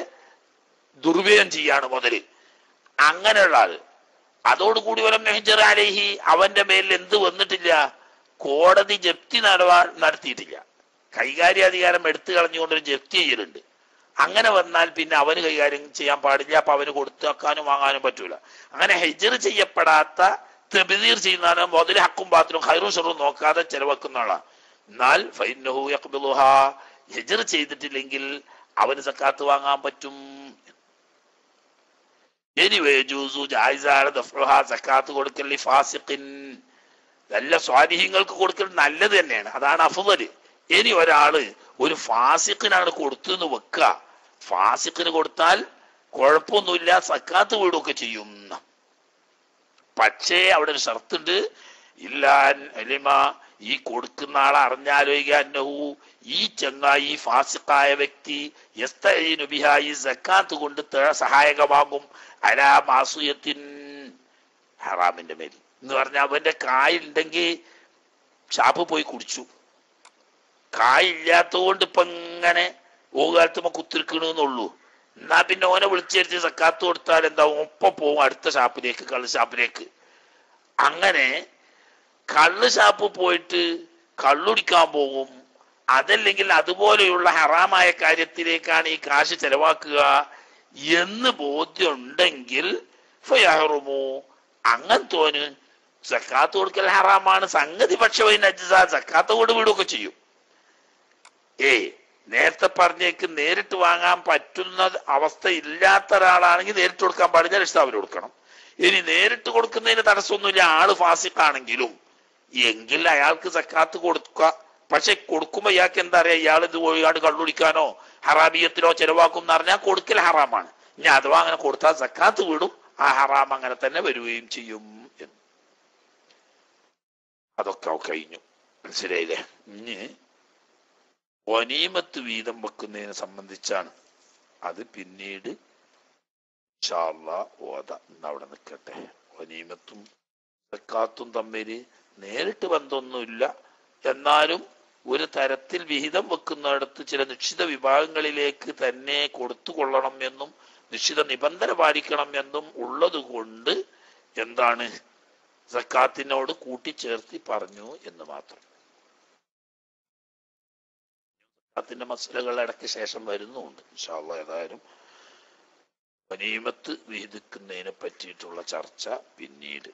[SPEAKER 1] ദുർവ്യയം ചെയ്യാണ് മുതല്. അങ്ങനെയുള്ള ആള് അതോടുകൂടി വലം മെഹജർ അലൈഹി, അവന്റെ മേലിൽ എന്ത് വന്നിട്ടില്ല? കോടതി ജപ്തി നടത്തിയിട്ടില്ല. കൈകാര്യാധികാരം എടുത്തു കളഞ്ഞുകൊണ്ടൊരു ജപ്തി ചെയ്യലുണ്ട്. അങ്ങനെ വന്നാൽ പിന്നെ അവന് കൈകാര്യം ചെയ്യാൻ പാടില്ല. അപ്പൊ അവന് കൊടുത്താക്കാനും വാങ്ങാനും പറ്റൂല. അങ്ങനെ ഹെജർ ചെയ്യപ്പെടാത്ത തെബ്ദീർ ചെയ്യുന്ന മുതൽ ഹക്കും ബാത്തിലും ഖൈറും ഷറും നോക്കാതെ ചെലവാക്കുന്ന ആളാണ്. എന്നാൽ ഫൈന്നഹു യഖ്ബിലുഹാ, ഹെജർ ചെയ്തിട്ടില്ലെങ്കിൽ അവന് സക്കാത്ത് വാങ്ങാൻ പറ്റും. ഇനി വയജൂസു ജായിസാണ് ദഫ്ഉഹാ സക്കാത്ത് കൊടുക്കൽ ഫാസിഖിൻ, നല്ല സ്വാലിഹീങ്ങൾക്ക് കൊടുക്കൽ നല്ലത് തന്നെയാണ്, അതാണ് അഫ്ളല്. ഇനി ഒരാള് ഒരു ഫാസിഖിനാണ് കൊടുത്തെന്ന് വെക്കുക, ഫാസിഖിന് കൊടുത്താൽ കുഴപ്പമൊന്നുമില്ല, സക്കാത്ത് വീടുകയൊക്കെ ചെയ്യും. പക്ഷേ അവിടെ ഒരു ഷർത്തുണ്ട്, ഇല്ലാൻ എലിമ, ഈ കൊടുക്കുന്ന ആളെ അറിഞ്ഞാലോഹു, ഈ ചങ്ങായി ഈ ഫാസിഖായ വ്യക്തി യസ്തഈനു ബിഹാ, ഈ സക്കാത്ത് കൊണ്ട് സഹായകമാകും അലാ മാസുയത്തിൻ, ഹറാമിന്റെ മേൽ എന്ന് പറഞ്ഞാൽ അവന്റെ കായുണ്ടെങ്കിൽ ഷാപ്പ് പോയി കുടിച്ചു, കായില്ലാത്തത് കൊണ്ട് ഇപ്പൊ ഇങ്ങനെ ഓകാലത്തുമ്പോ കുത്തിരിക്കണെന്നുള്ളൂ, എന്നാ പിന്നെ ഓനെ വിളിച്ചെടുത്ത് സക്കാത്ത് കൊടുത്താൽ എന്താവും, ഒപ്പം പോവും അടുത്ത ഷാപ്പിലേക്ക്, കള്ള് ഷാപ്പിലേക്ക്. അങ്ങനെ കള്ള് ഷാപ്പ് പോയിട്ട് കള്ളുടിക്കാൻ പോകും, അതല്ലെങ്കിൽ അതുപോലെയുള്ള ഹറാമായ കാര്യത്തിലേക്കാണ് ഈ കാശ് ചെലവാക്കുക എന്ന് ബോധ്യം ഉണ്ടെങ്കിൽ ഫയഹ്റുമു, അങ്ങനത്തോന് സക്കാത്ത് കൊടുക്കൽ ഹറാമാണ് സംഗതി. പക്ഷെ സക്കാത്ത് കൊണ്ട് വീടുകയൊക്കെ ചെയ്യും. നേരത്തെ പറഞ്ഞേക്ക് നേരിട്ട് വാങ്ങാൻ പറ്റുന്ന അവസ്ഥ ഇല്ലാത്ത ഒരാളാണെങ്കിൽ നേരിട്ട് കൊടുക്കാൻ പാടില്ല, രക്ഷിതാവിന് കൊടുക്കണം. ഇനി നേരിട്ട് കൊടുക്കുന്നതിന് തടസ്സമൊന്നുമില്ല, ആള് ഫാസിഖാണെങ്കിലും എങ്കിൽ അയാൾക്ക് സക്കാത്ത് കൊടുക്കുക. പക്ഷെ കൊടുക്കുമ്പോ ഇയാൾക്ക് എന്താ പറയാ, ഇയാൾ ഇത് പോയാണ്ട് കള്ളുടിക്കാനോ ഹറാബിയത്തിലോ ചെലവാക്കും എന്ന് പറഞ്ഞാൽ കൊടുക്കൽ ഹറാമാണ്. ഇനി അഥവാ അങ്ങനെ കൊടുത്താൽ സക്കാത്ത് വീടും, ആ ഹറാം അങ്ങനെ തന്നെ വരികയും ചെയ്യും എന്ന്. അതൊക്കെ കഴിഞ്ഞു, മനസ്സിലായില്ലേ? ഇനി വനീമത്ത് വീതം വെക്കുന്നതിനെ സംബന്ധിച്ചാണ്, അത് പിന്നീട് ഇൻഷാ അല്ലാഹ് ഓതാം. ഇന്ന് അവിടെ നിൽക്കട്ടെ. വനീമത്തും സക്കാത്തും തമ്മിൽ നേരിട്ട് ബന്ധമൊന്നുമില്ല, എന്നാലും ഒരു തരത്തിൽ വിഹിതം വെക്കുന്നിടത്ത് ചില നിശ്ചിത വിഭാഗങ്ങളിലേക്ക് തന്നെ കൊടുത്തുകൊള്ളണം എന്നും നിശ്ചിത നിബന്ധന പാലിക്കണം എന്നും ഉള്ളത് കൊണ്ട് എന്താണ് സക്കാത്തിനോട് കൂട്ടിച്ചേർത്തി പറഞ്ഞു എന്ന് മാത്രം. സക്കാത്തിന്റെ മസലകൾ ഇടയ്ക്ക് ശേഷം വരുന്നുണ്ട് ഇൻഷാ അല്ലാഹ്. ഏതായാലും ഗനീമത്ത് വിഹിദിക്കുന്നതിനെ പറ്റിയിട്ടുള്ള ചർച്ച പിന്നീട്.